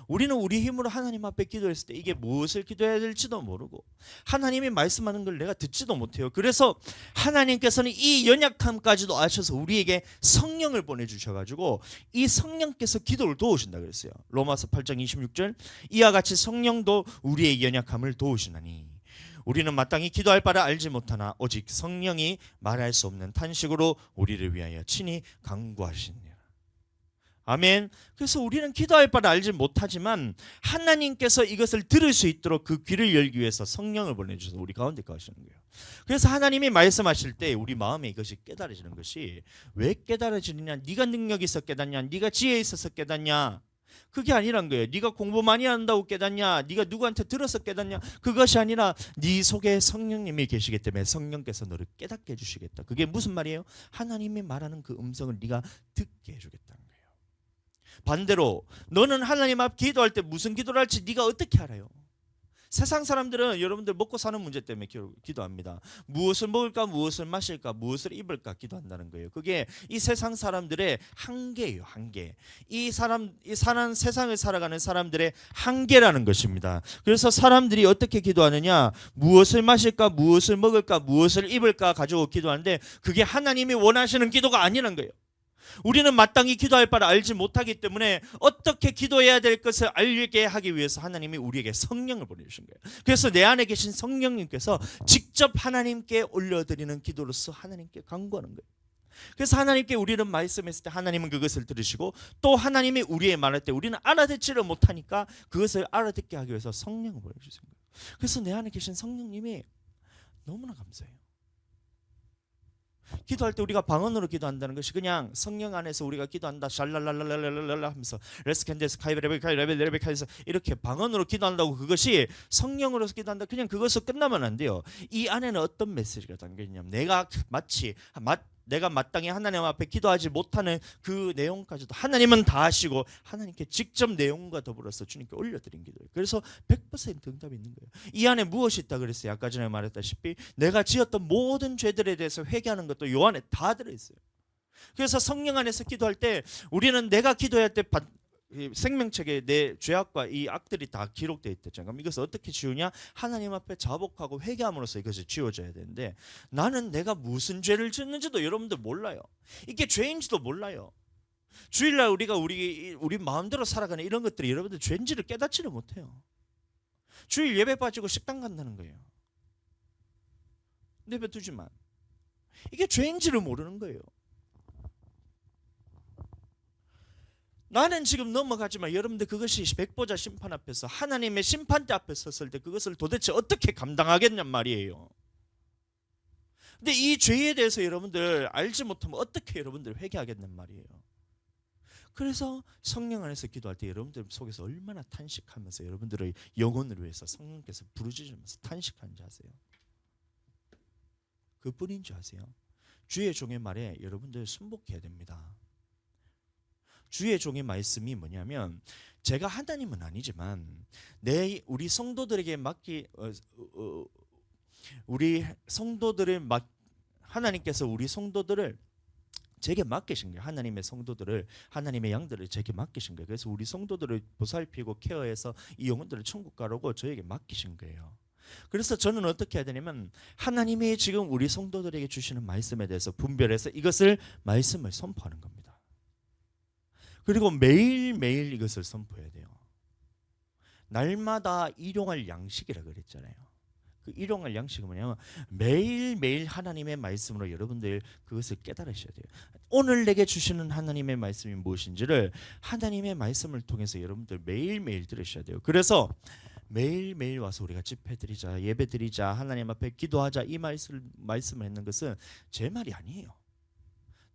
우리는 우리 힘으로 하나님 앞에 기도했을 때 이게 무엇을 기도해야 될지도 모르고 하나님이 말씀하는 걸 내가 듣지도 못해요. 그래서 하나님께서는 이 연약함까지도 아셔서 우리에게 성령을 보내주셔가지고 이 성령께서 기도를 도우신다 그랬어요. 로마서 8장 26절, 이와 같이 성령도 우리의 연약함을 도우시나니 우리는 마땅히 기도할 바를 알지 못하나 오직 성령이 말할 수 없는 탄식으로 우리를 위하여 친히 간구하시니라. 아멘. 그래서 우리는 기도할 바를 알지 못하지만 하나님께서 이것을 들을 수 있도록 그 귀를 열기 위해서 성령을 보내주셔서 우리 가운데 가시는 거예요. 그래서 하나님이 말씀하실 때 우리 마음에 이것이 깨달아지는 것이 왜 깨달아지느냐? 네가 능력이 있어 깨닫냐? 네가 지혜 있어서 깨닫냐? 그게 아니란 거예요. 네가 공부 많이 한다고 깨닫냐? 네가 누구한테 들어서 깨닫냐? 그것이 아니라 네 속에 성령님이 계시기 때문에 성령께서 너를 깨닫게 해주시겠다. 그게 무슨 말이에요? 하나님이 말하는 그 음성을 네가 듣게 해주겠다는 거예요. 반대로 너는 하나님 앞 기도할 때 무슨 기도를 할지 네가 어떻게 알아요? 세상 사람들은 여러분들 먹고 사는 문제 때문에 기도합니다. 무엇을 먹을까, 무엇을 마실까, 무엇을 입을까 기도한다는 거예요. 그게 이 세상 사람들의 한계예요, 한계. 이 사는 세상을 살아가는 사람들의 한계라는 것입니다. 그래서 사람들이 어떻게 기도하느냐? 무엇을 마실까, 무엇을 먹을까, 무엇을 입을까 가지고 기도하는데 그게 하나님이 원하시는 기도가 아니라는 거예요. 우리는 마땅히 기도할 바를 알지 못하기 때문에 어떻게 기도해야 될 것을 알게 하기 위해서 하나님이 우리에게 성령을 보내주신 거예요. 그래서 내 안에 계신 성령님께서 직접 하나님께 올려드리는 기도로서 하나님께 간구하는 거예요. 그래서 하나님께 우리는 말씀했을 때 하나님은 그것을 들으시고 또 하나님이 우리의 말할 때 우리는 알아듣지를 못하니까 그것을 알아듣게 하기 위해서 성령을 보내주신 거예요. 그래서 내 안에 계신 성령님이 너무나 감사해요. 기도할 때 우리가 방언으로 기도한다는 것이 그냥 성령 안에서 우리가 기도한다 샬랄랄랄랄랄랄라 하면서 레스캔데스 카이베레베카이레베카이레베카이서 이렇게 방언으로 기도한다고 그것이 성령으로서 기도한다 그냥 그것으로 끝나면 안 돼요. 이 안에는 어떤 메시지가 담겨 있냐면 내가 마땅히 하나님 앞에 기도하지 못하는 그 내용까지도 하나님은 다 하시고 하나님께 직접 내용과 더불어서 주님께 올려드린 기도예요. 그래서 100% 응답이 있는 거예요. 이 안에 무엇이 있다 그랬어요? 아까 전에 말했다시피 내가 지었던 모든 죄들에 대해서 회개하는 것도 요 안에 다 들어있어요. 그래서 성령 안에서 기도할 때 우리는 내가 기도할 때 생명책에 내 죄악과 이 악들이 다 기록되어 있댔잖아요. 그럼 이것을 어떻게 지우냐? 하나님 앞에 자복하고 회개함으로써 이것이 지워져야 되는데 나는 내가 무슨 죄를 짓는지도 여러분들 몰라요. 이게 죄인지도 몰라요. 주일날 우리가 우리 마음대로 살아가는 이런 것들이 여러분들 죄인지를 깨닫지를 못해요. 주일 예배 빠지고 식당 간다는 거예요. 내버두지만 이게 죄인지를 모르는 거예요. 나는 지금 넘어가지만 여러분들 그것이 백보자 심판 앞에서 하나님의 심판대 앞에 섰을 때 그것을 도대체 어떻게 감당하겠냔 말이에요. 근데 이 죄에 대해서 여러분들 알지 못하면 어떻게 여러분들 회개하겠냔 말이에요. 그래서 성령 안에서 기도할 때 여러분들 속에서 얼마나 탄식하면서 여러분들의 영혼을 위해서 성령께서 부르짖으면서 탄식하는지 아세요? 그뿐인 줄 아세요? 주의 종의 말에 여러분들 순복해야 됩니다. 주의 종의 말씀이 뭐냐면 제가 하나님은 아니지만 우리 성도들에게 하나님께서 우리 성도들을 제게 맡기신 거예요. 하나님의 성도들을 하나님의 양들을 제게 맡기신 거예요. 그래서 우리 성도들을 보살피고 케어해서 이 영혼들을 천국 가라고 저에게 맡기신 거예요. 그래서 저는 어떻게 해야 되냐면 하나님이 지금 우리 성도들에게 주시는 말씀에 대해서 분별해서 말씀을 선포하는 겁니다. 그리고 매일매일 이것을 선포해야 돼요. 날마다 일용할 양식이라 그랬잖아요. 그 일용할 양식은 뭐냐면 매일매일 하나님의 말씀으로 여러분들 그것을 깨달으셔야 돼요. 오늘 내게 주시는 하나님의 말씀이 무엇인지를 하나님의 말씀을 통해서 여러분들 매일매일 들으셔야 돼요. 그래서 매일매일 와서 우리가 집회드리자, 예배드리자, 하나님 앞에 기도하자 이 말씀을 했는 것은 제 말이 아니에요.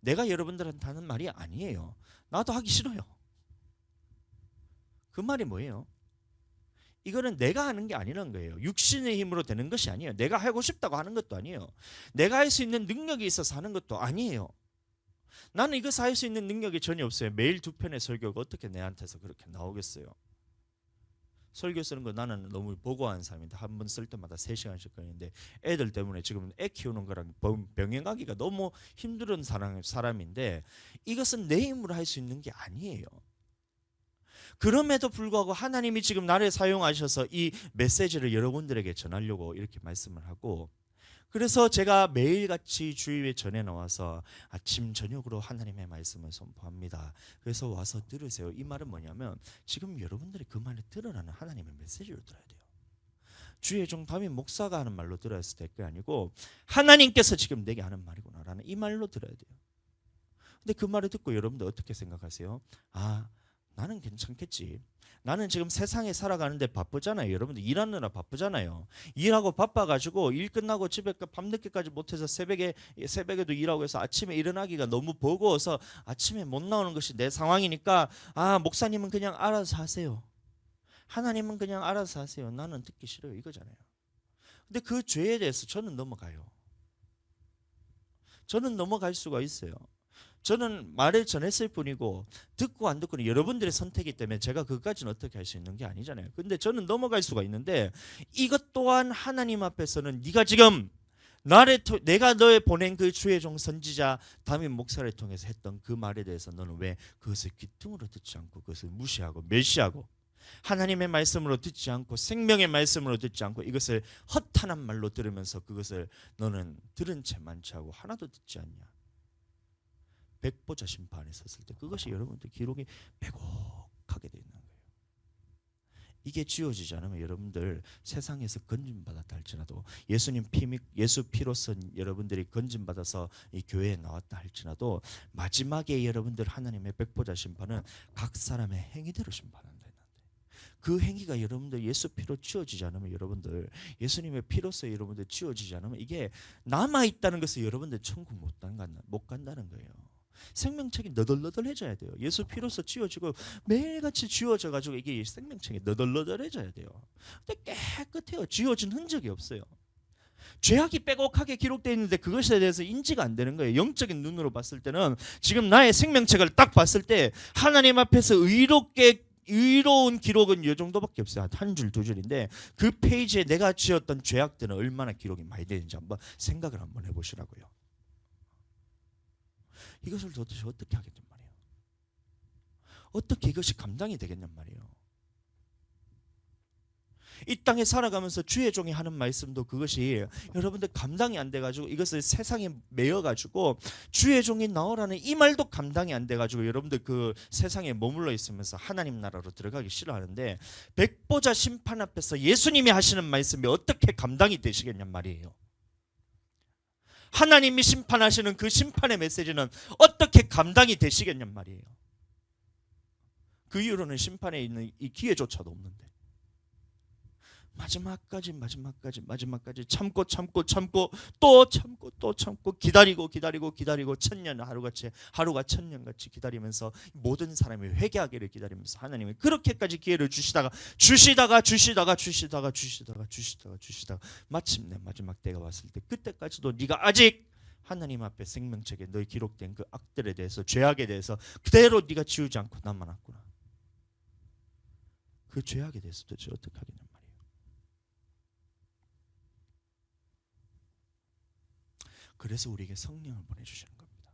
내가 여러분들한테 하는 말이 아니에요. 나도 하기 싫어요. 그 말이 뭐예요? 이거는 내가 하는 게 아니라는 거예요. 육신의 힘으로 되는 것이 아니에요. 내가 하고 싶다고 하는 것도 아니에요. 내가 할 수 있는 능력이 있어서 하는 것도 아니에요. 나는 이것을 할 수 있는 능력이 전혀 없어요. 매일 2편의 설교가 어떻게 내한테서 그렇게 나오겠어요? 설교 쓰는 거 나는 너무 보고한 사람인데 한 번 쓸 때마다 3시간씩 걸리는데 애들 때문에 지금 애 키우는 거랑 병행하기가 너무 힘든 사람인데 이것은 내 힘으로 할 수 있는 게 아니에요. 그럼에도 불구하고 하나님이 지금 나를 사용하셔서 이 메시지를 여러분들에게 전하려고 이렇게 말씀을 하고 그래서 제가 매일같이 주일에 전에 나와서 아침 저녁으로 하나님의 말씀을 선포합니다. 그래서 와서 들으세요. 이 말은 뭐냐면 지금 여러분들이 그 말을 들으라는 하나님의 메시지를 들어야 돼요. 주의 종 다윗 목사가 하는 말로 들었을 때 그게 아니고 하나님께서 지금 내게 하는 말이구나라는 이 말로 들어야 돼요. 근데 그 말을 듣고 여러분들 어떻게 생각하세요? 아, 나는 괜찮겠지. 나는 지금 세상에 살아가는데 바쁘잖아요. 여러분들 일하느라 바쁘잖아요. 일하고 바빠가지고 일 끝나고 집에 밤늦게까지 못해서 새벽에도 일하고 해서 아침에 일어나기가 너무 버거워서 아침에 못 나오는 것이 내 상황이니까 아, 목사님은 그냥 알아서 하세요. 하나님은 그냥 알아서 하세요. 나는 듣기 싫어요. 이거잖아요. 근데 그 죄에 대해서 저는 넘어가요. 저는 넘어갈 수가 있어요. 저는 말을 전했을 뿐이고 듣고 안 듣고는 여러분들의 선택이기 때문에 제가 그것까지는 어떻게 할 수 있는 게 아니잖아요. 근데 저는 넘어갈 수가 있는데 이것 또한 하나님 앞에서는 네가 지금 내가 너에 보낸 그 주의 종 선지자 다윗 목사를 통해서 했던 그 말에 대해서 너는 왜 그것을 귀등으로 듣지 않고 그것을 무시하고 멸시하고 하나님의 말씀으로 듣지 않고 생명의 말씀으로 듣지 않고 이것을 헛한한 말로 들으면서 그것을 너는 들은 채 만취하고 하나도 듣지 않냐. 백보자 심판에 섰을 때 그것이 여러분들 기록이 빼곡하게 되어 있는 거예요. 이게 지워지지 않으면 여러분들 세상에서 건진받았다 할지라도 예수 피로서 여러분들이 건진받아서 이 교회에 나왔다 할지라도 마지막에 여러분들 하나님의 백보자 심판은 각 사람의 행위대로 심판한다. 그 행위가 여러분들 예수 피로 지워지지 않으면 여러분들 예수님의 피로서 여러분들 지워지지 않으면 이게 남아있다는 것을 여러분들 천국 못 간다는 거예요. 생명책이 너덜너덜해져야 돼요. 예수 피로서 지워지고 매일같이 지워져가지고 이게 생명책이 너덜너덜해져야 돼요. 근데 깨끗해요. 지워진 흔적이 없어요. 죄악이 빼곡하게 기록되어 있는데 그것에 대해서 인지가 안 되는 거예요. 영적인 눈으로 봤을 때는 지금 나의 생명책을 딱 봤을 때 하나님 앞에서 의로운 기록은 이 정도밖에 없어요. 한 줄, 두 줄인데 그 페이지에 내가 지었던 죄악들은 얼마나 기록이 많이 되는지 한번 생각을 한번 해보시라고요. 이것을 도대체 어떻게 하겠단 말이에요? 어떻게 이것이 감당이 되겠냔 말이에요? 이 땅에 살아가면서 주의 종이 하는 말씀도 그것이 여러분들 감당이 안 돼가지고 이것을 세상에 매여가지고 주의 종이 나오라는 이 말도 감당이 안 돼가지고 여러분들 그 세상에 머물러 있으면서 하나님 나라로 들어가기 싫어하는데 백보자 심판 앞에서 예수님이 하시는 말씀이 어떻게 감당이 되시겠냔 말이에요. 하나님이 심판하시는 그 심판의 메시지는 어떻게 감당이 되시겠냔 말이에요. 그 이후로는 심판에 있는 이 기회조차도 없는데 마지막까지 참고 또 참고 기다리고 천년 하루가 천년같이 기다리면서 모든 사람이 회개하기를 기다리면서 하나님이 그렇게까지 기회를 주시다가 마침내 마지막 때가 왔을 때 그때까지도 네가 아직 하나님 앞에 생명책에 너희 기록된 그 악들에 대해서 죄악에 대해서 그대로 네가 지우지 않고 남아났구나. 그 죄악에 대해서 도대체 어떻게 하겠냐 말이에요. 그래서 우리에게 성령을 보내주시는 겁니다.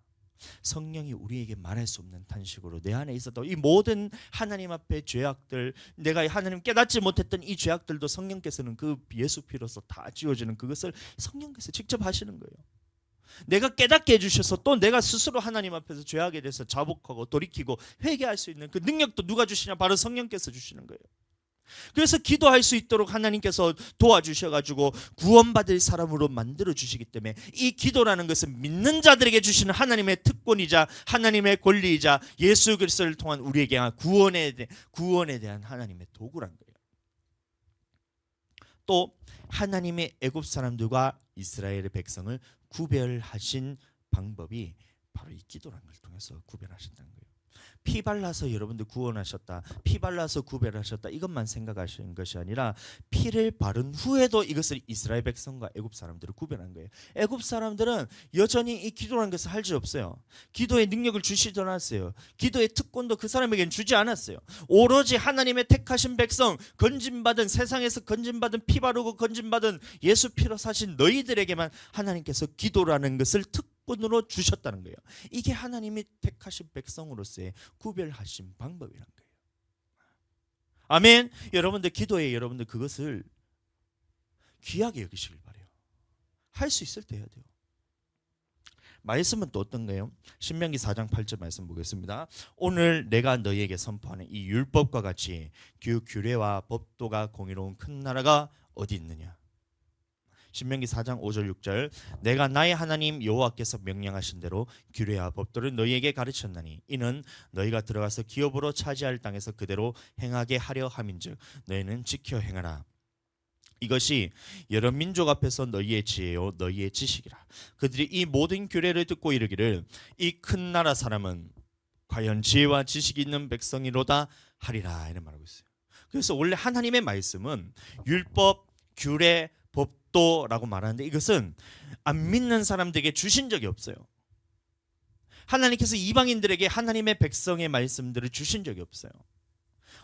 성령이 우리에게 말할 수 없는 탄식으로 내 안에 있었던 이 모든 하나님 앞의 죄악들, 내가 하나님 깨닫지 못했던 이 죄악들도 성령께서는 그 예수 피로서 다 지워지는 그것을 성령께서 직접 하시는 거예요. 내가 깨닫게 해주셔서 또 내가 스스로 하나님 앞에서 죄악에 대해서 자복하고 돌이키고 회개할 수 있는 그 능력도 누가 주시냐? 바로 성령께서 주시는 거예요. 그래서 기도할 수 있도록 하나님께서 도와주셔가지고 구원받을 사람으로 만들어주시기 때문에 이 기도라는 것은 믿는 자들에게 주시는 하나님의 특권이자 하나님의 권리이자 예수 그리스도를 통한 우리에게 구원에 대한 하나님의 도구란 거예요. 또 하나님의 애굽 사람들과 이스라엘의 백성을 구별하신 방법이 바로 이 기도라는 걸 통해서 구별하신다는 거예요. 피 발라서 여러분들 구원하셨다, 피 발라서 구별하셨다 이것만 생각하시는 것이 아니라 피를 바른 후에도 이것을 이스라엘 백성과 애굽 사람들을 구별한 거예요. 애굽 사람들은 여전히 이 기도라는 것을 할 수 없어요. 기도의 능력을 주시지 않았어요. 기도의 특권도 그 사람에게는 주지 않았어요. 오로지 하나님의 택하신 백성, 건진받은 세상에서 건진받은 피 바르고 건진받은 예수 피로 사신 너희들에게만 하나님께서 기도라는 것을 특권으로 주셨다는 거예요. 이게 하나님이 택하신 백성으로서의 구별하신 방법이란 거예요. 아멘. 여러분들 기도에 여러분들 그것을 귀하게 여기시길 바래요. 할 수 있을 때 해야 돼요. 말씀은 또 어떤 거예요? 신명기 4장 8절 말씀 보겠습니다. 오늘 내가 너희에게 선포하는 이 율법과 같이 그 규례와 법도가 공의로운 큰 나라가 어디 있느냐. 신명기 4장 5절 6절 내가 나의 하나님 여호와께서 명령하신 대로 규례와 법도를 너희에게 가르쳤나니 이는 너희가 들어가서 기업으로 차지할 땅에서 그대로 행하게 하려 함인즉 너희는 지켜 행하라. 이것이 여러 민족 앞에서 너희의 지혜요 너희의 지식이라. 그들이 이 모든 규례를 듣고 이르기를 이 큰 나라 사람은 과연 지혜와 지식이 있는 백성이로다 하리라 이런 말하고 있어요. 그래서 원래 하나님의 말씀은 율법, 규례, 법도라고 말하는데 이것은 안 믿는 사람들에게 주신 적이 없어요. 하나님께서 이방인들에게 하나님의 백성의 말씀들을 주신 적이 없어요.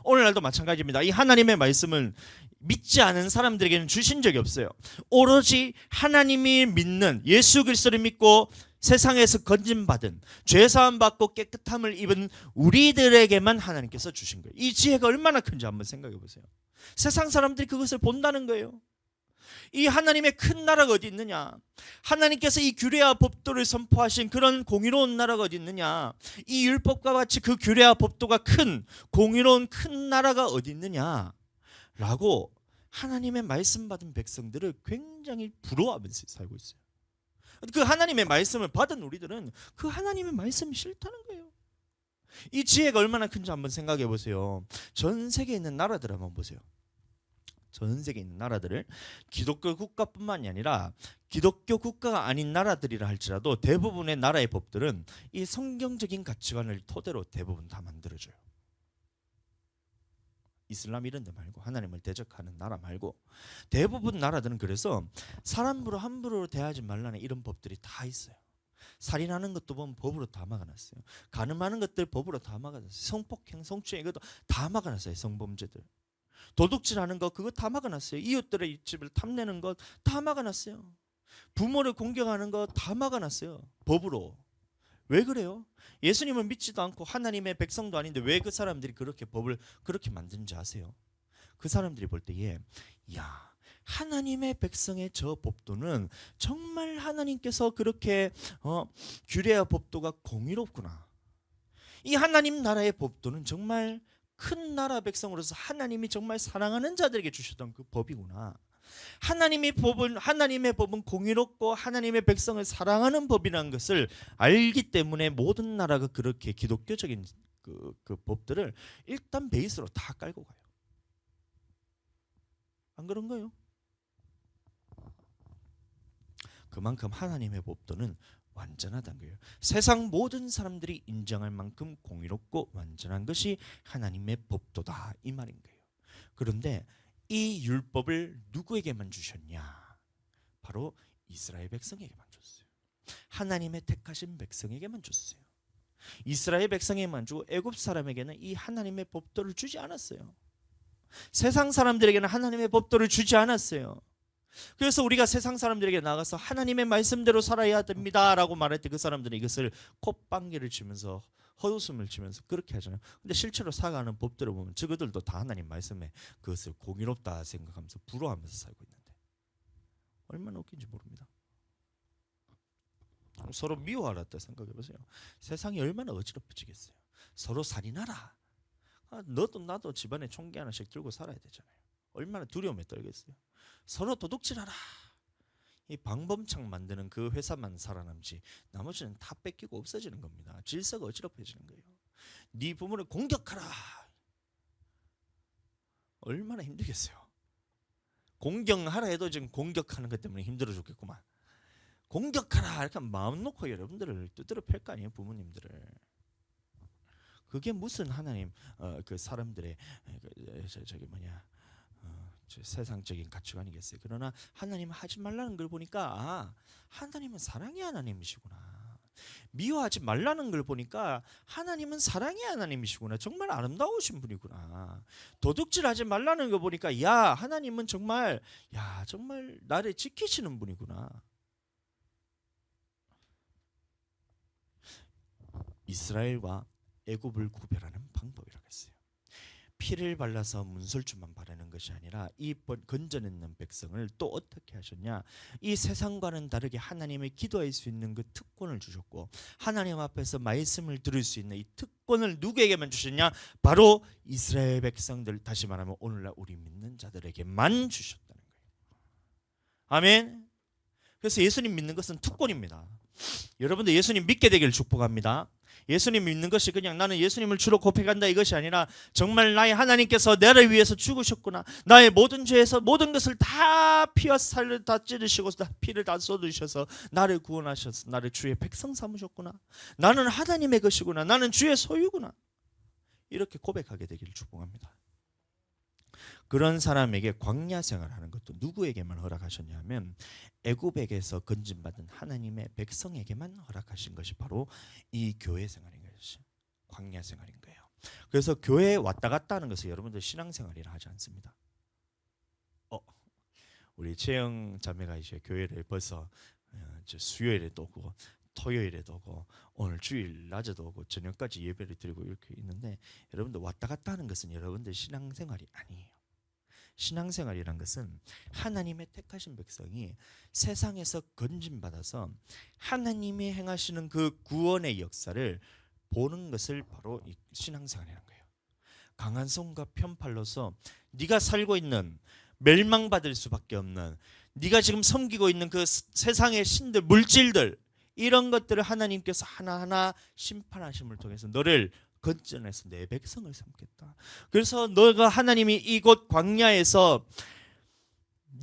오늘날도 마찬가지입니다. 이 하나님의 말씀을 믿지 않은 사람들에게는 주신 적이 없어요. 오로지 하나님이 믿는 예수 그리스도를 믿고 세상에서 건진받은 죄사함 받고 깨끗함을 입은 우리들에게만 하나님께서 주신 거예요. 이 지혜가 얼마나 큰지 한번 생각해 보세요. 세상 사람들이 그것을 본다는 거예요. 이 하나님의 큰 나라가 어디 있느냐? 하나님께서 이 규례와 법도를 선포하신 그런 공의로운 나라가 어디 있느냐? 이 율법과 같이 그 규례와 법도가 큰 공의로운 큰 나라가 어디 있느냐? 라고 하나님의 말씀 받은 백성들을 굉장히 부러워하면서 살고 있어요. 그 하나님의 말씀을 받은 우리들은 그 하나님의 말씀이 싫다는 거예요. 이 지혜가 얼마나 큰지 한번 생각해 보세요. 전 세계에 있는 나라들 한번 보세요. 전 세계에 있는 나라들을 기독교 국가뿐만이 아니라 기독교 국가가 아닌 나라들이라 할지라도 대부분의 나라의 법들은 이 성경적인 가치관을 토대로 대부분 다 만들어져요. 이슬람 이런 데 말고 하나님을 대적하는 나라 말고 대부분 나라들은 그래서 사람으로 함부로 대하지 말라는 이런 법들이 다 있어요. 살인하는 것도 보면 법으로 다 막아놨어요. 간음하는 것들 법으로 다 막아놨어요. 성폭행, 성추행 이것도 다 막아놨어요. 성범죄들. 도둑질하는 거 그거 다 막아놨어요. 이웃들의 집을 탐내는 것 다 막아놨어요. 부모를 공격하는 거 다 막아놨어요. 법으로. 왜 그래요? 예수님을 믿지도 않고 하나님의 백성도 아닌데 왜 그 사람들이 그렇게 법을 그렇게 만드는지 아세요? 그 사람들이 볼 때에 야 하나님의 백성의 저 법도는 정말 하나님께서 그렇게 규례와 법도가 공의롭구나. 이 하나님 나라의 법도는 정말 큰 나라 백성으로서 하나님이 정말 사랑하는 자들에게 주셨던 그 법이구나. 하나님의 법은 공의롭고 하나님의 백성을 사랑하는 법이라는 것을 알기 때문에 모든 나라가 그렇게 기독교적인 그 법들을 일단 베이스로 다 깔고 가요. 안 그런가요? 그만큼 하나님의 법도는 완전하다는 거예요. 세상 모든 사람들이 인정할 만큼 공의롭고 완전한 것이 하나님의 법도다 이 말인 거예요. 그런데 이 율법을 누구에게만 주셨냐? 바로 이스라엘 백성에게만 줬어요. 하나님의 택하신 백성에게만 줬어요. 이스라엘 백성에게만 주고 애굽 사람에게는 이 하나님의 법도를 주지 않았어요. 세상 사람들에게는 하나님의 법도를 주지 않았어요. 그래서 우리가 세상 사람들에게 나가서 하나님의 말씀대로 살아야 됩니다 라고 말할 때 그 사람들은 이것을 콧방귀를 치면서 헛웃음을 치면서 그렇게 하잖아요. 근데 실제로 살아가는 법들을 보면 저들도 다 하나님 말씀에 그것을 공의롭다 생각하면서 부러워하면서 살고 있는데 얼마나 웃긴지 모릅니다. 서로 미워하라 생각해 보세요. 세상이 얼마나 어지럽혀지겠어요. 서로 살인하라. 너도 나도 집안에 총기 하나씩 들고 살아야 되잖아요. 얼마나 두려움에 떨겠어요. 서로 도둑질하라. 이 방범창 만드는 그 회사만 살아남지 나머지는 다 뺏기고 없어지는 겁니다. 질서가 어지럽혀지는 거예요. 네 부모를 공격하라. 얼마나 힘들겠어요. 공경하라 해도 지금 공격하는 것 때문에 힘들어 죽겠구만. 공격하라 이렇게 마음 놓고 여러분들을 두드려 팰 거 아니에요. 부모님들을. 그게 무슨 하나님 그 사람들의 저기 뭐냐 세상적인 가치관이겠어요. 그러나 하나님 하지 말라는 걸 보니까 하나님은 사랑의 하나님이시구나. 미워하지 말라는 걸 보니까 하나님은 사랑의 하나님이시구나. 정말 아름다우신 분이구나. 도둑질하지 말라는 거 보니까 야 하나님은 정말 정말 나를 지키시는 분이구나. 이스라엘과 애굽을 구별하는 방법이라고 했어요. 피를 발라서 문설주만 바르는 것이 아니라 이 건져내는 백성을 또 어떻게 하셨냐? 이 세상과는 다르게 하나님의 기도할 수 있는 그 특권을 주셨고, 하나님 앞에서 말씀을 들을 수 있는 이 특권을 누구에게만 주셨냐? 바로 이스라엘 백성들, 다시 말하면 오늘날 우리 믿는 자들에게만 주셨다는 거예요. 아멘. 그래서 예수님 믿는 것은 특권입니다. 여러분들 예수님 믿게 되기를 축복합니다. 예수님 믿는 것이 그냥 나는 예수님을 주로 고백한다 이것이 아니라 정말 나의 하나님께서 나를 위해서 죽으셨구나, 나의 모든 죄에서 모든 것을 다 피와 살을 다 찌르시고 피를 다 쏟으셔서 나를 구원하셔서 나를 주의 백성 삼으셨구나, 나는 하나님의 것이구나, 나는 주의 소유구나, 이렇게 고백하게 되기를 축복합니다. 그런 사람에게 광야 생활하는 것도 누구에게만 허락하셨냐면 애굽에게서 건진받은 하나님의 백성에게만 허락하신 것이 바로 이 교회 생활인 것이 광야 생활인 거예요. 그래서 교회에 왔다 갔다 하는 것을 여러분들 신앙생활이라 하지 않습니다. 우리 채영 자매가 이제 교회를 벌써 수요일에도 오고 토요일에도 오고 오늘 주일 낮에도 오고 저녁까지 예배를 드리고 이렇게 있는데, 여러분들 왔다 갔다 하는 것은 여러분들 신앙생활이 아니에요. 신앙생활이란 것은 하나님의 택하신 백성이 세상에서 건진받아서 하나님이 행하시는 그 구원의 역사를 보는 것을 바로 이 신앙생활이라는 거예요. 강한 손과 편팔로서 네가 살고 있는 멸망받을 수밖에 없는, 네가 지금 섬기고 있는 그 세상의 신들, 물질들, 이런 것들을 하나님께서 하나하나 심판하심을 통해서 너를 건져내서 내 백성을 삼겠다. 그래서 너가 하나님이 이곳 광야에서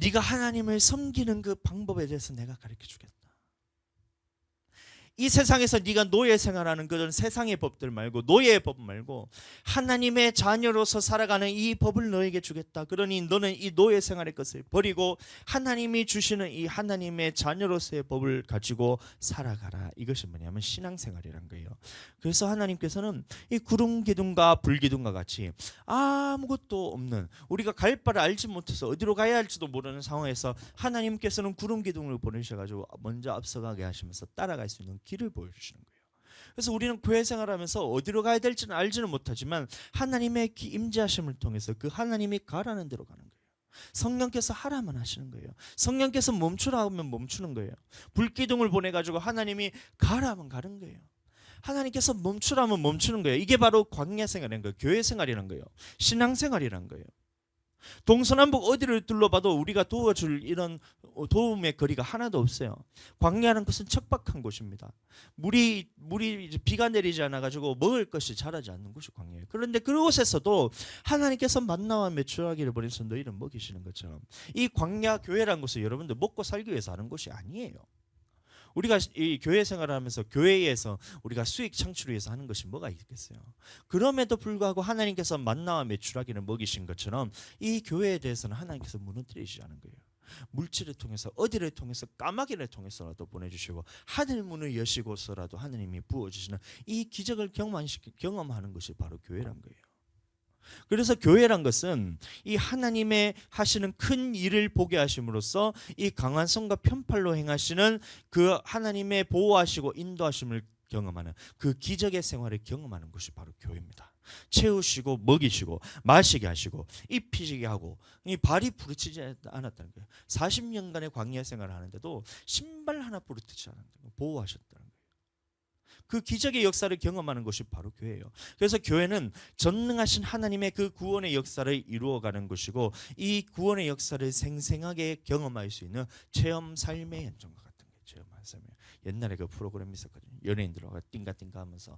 네가 하나님을 섬기는 그 방법에 대해서 내가 가르쳐 주겠다. 이 세상에서 네가 노예 생활하는 그런 세상의 법들 말고, 노예의 법 말고 하나님의 자녀로서 살아가는 이 법을 너에게 주겠다. 그러니 너는 이 노예 생활의 것을 버리고 하나님이 주시는 이 하나님의 자녀로서의 법을 가지고 살아가라. 이것이 뭐냐면 신앙생활이란 거예요. 그래서 하나님께서는 이 구름 기둥과 불 기둥과 같이 아무것도 없는, 우리가 갈 바를 알지 못해서 어디로 가야 할지도 모르는 상황에서 하나님께서는 구름 기둥을 보내셔가지고 먼저 앞서가게 하시면서 따라갈 수 있는 길을 보여주시는 거예요. 그래서 우리는 교회 생활하면서 어디로 가야 될지는 알지는 못하지만 하나님의 임재하심을 통해서 그 하나님이 가라는 대로 가는 거예요. 성령께서 하라면 하시는 거예요. 성령께서 멈추라 하면 멈추는 거예요. 불기둥을 보내가지고 하나님이 가라면 가는 거예요. 하나님께서 멈추라면 멈추는 거예요. 이게 바로 광야 생활이라는 거예요. 교회 생활이라는 거예요. 신앙 생활이라는 거예요. 동서남북 어디를 둘러봐도 우리가 도와줄 이런 도움의 거리가 하나도 없어요. 광야라는 것은 척박한 곳입니다. 물이 비가 내리지 않아 가지고 먹을 것이 자라지 않는 곳이 광야예요. 그런데 그곳에서도 하나님께서 만나와 메추라기를 보내서 너희를 먹이시는 것처럼 이 광야 교회라는 것은 여러분들 먹고 살기 위해서 하는 것이 아니에요. 우리가 이 교회 생활을 하면서 교회에서 우리가 수익 창출을 위해서 하는 것이 뭐가 있겠어요? 그럼에도 불구하고 하나님께서 만나와 메추라기를 먹이신 것처럼 이 교회에 대해서는 하나님께서 무너뜨리지 않은 거예요. 물질을 통해서, 어디를 통해서, 까마귀를 통해서라도 보내주시고 하늘 문을 여시고서라도 하나님이 부어주시는 이 기적을 경험하는 것이 바로 교회란 거예요. 그래서 교회란 것은 이 하나님의 하시는 큰 일을 보게 하심으로써 이 강한 손과 편팔로 행하시는 그 하나님의 보호하시고 인도하심을 경험하는 그 기적의 생활을 경험하는 것이 바로 교회입니다. 채우시고 먹이시고 마시게 하시고 입히시게 하고 이 발이 부르치지 않았다는 거예요. 40년간의 광야 생활을 하는데도 신발 하나 부르치지 않았다는 거예요. 보호하셨다는 거예요. 그 기적의 역사를 경험하는 것이 바로 교회예요. 그래서 교회는 전능하신 하나님의 그 구원의 역사를 이루어가는 것이고, 이 구원의 역사를 생생하게 경험할 수 있는 체험 삶의 현장과 같은 거예요. 체험 삶이. 옛날에 그 프로그램이 있었거든요. 연예인들하고 띵가띵가 하면서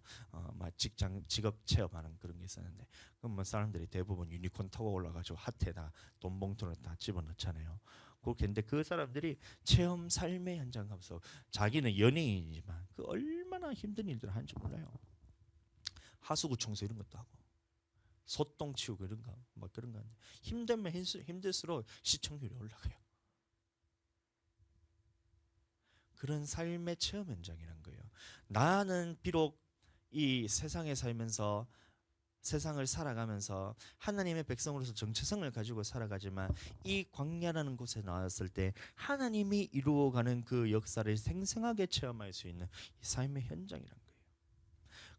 막 직업 체험하는 그런 게 있었는데, 그럼 뭐 사람들이 대부분 유니콘 타고 올라가지고 하트에다 돈 봉투를 다 집어넣잖아요. 그렇겠는데 그 사람들이 체험 삶의 현장 가면서 자기는 연예인이지만 그 얼마나 힘든 일들을 하는지 몰라요. 하수구 청소 이런 것도 하고 소똥 치우고 이런 거 막 그런 거 하는데 힘들면 힘들수록 시청률이 올라가요. 그런 삶의 체험 현장이란 거예요. 나는 비록 이 세상에 살면서 세상을 살아가면서 하나님의 백성으로서 정체성을 가지고 살아가지만 이 광야라는 곳에 나왔을 때 하나님이 이루어가는 그 역사를 생생하게 체험할 수 있는 이 삶의 현장이란 거예요.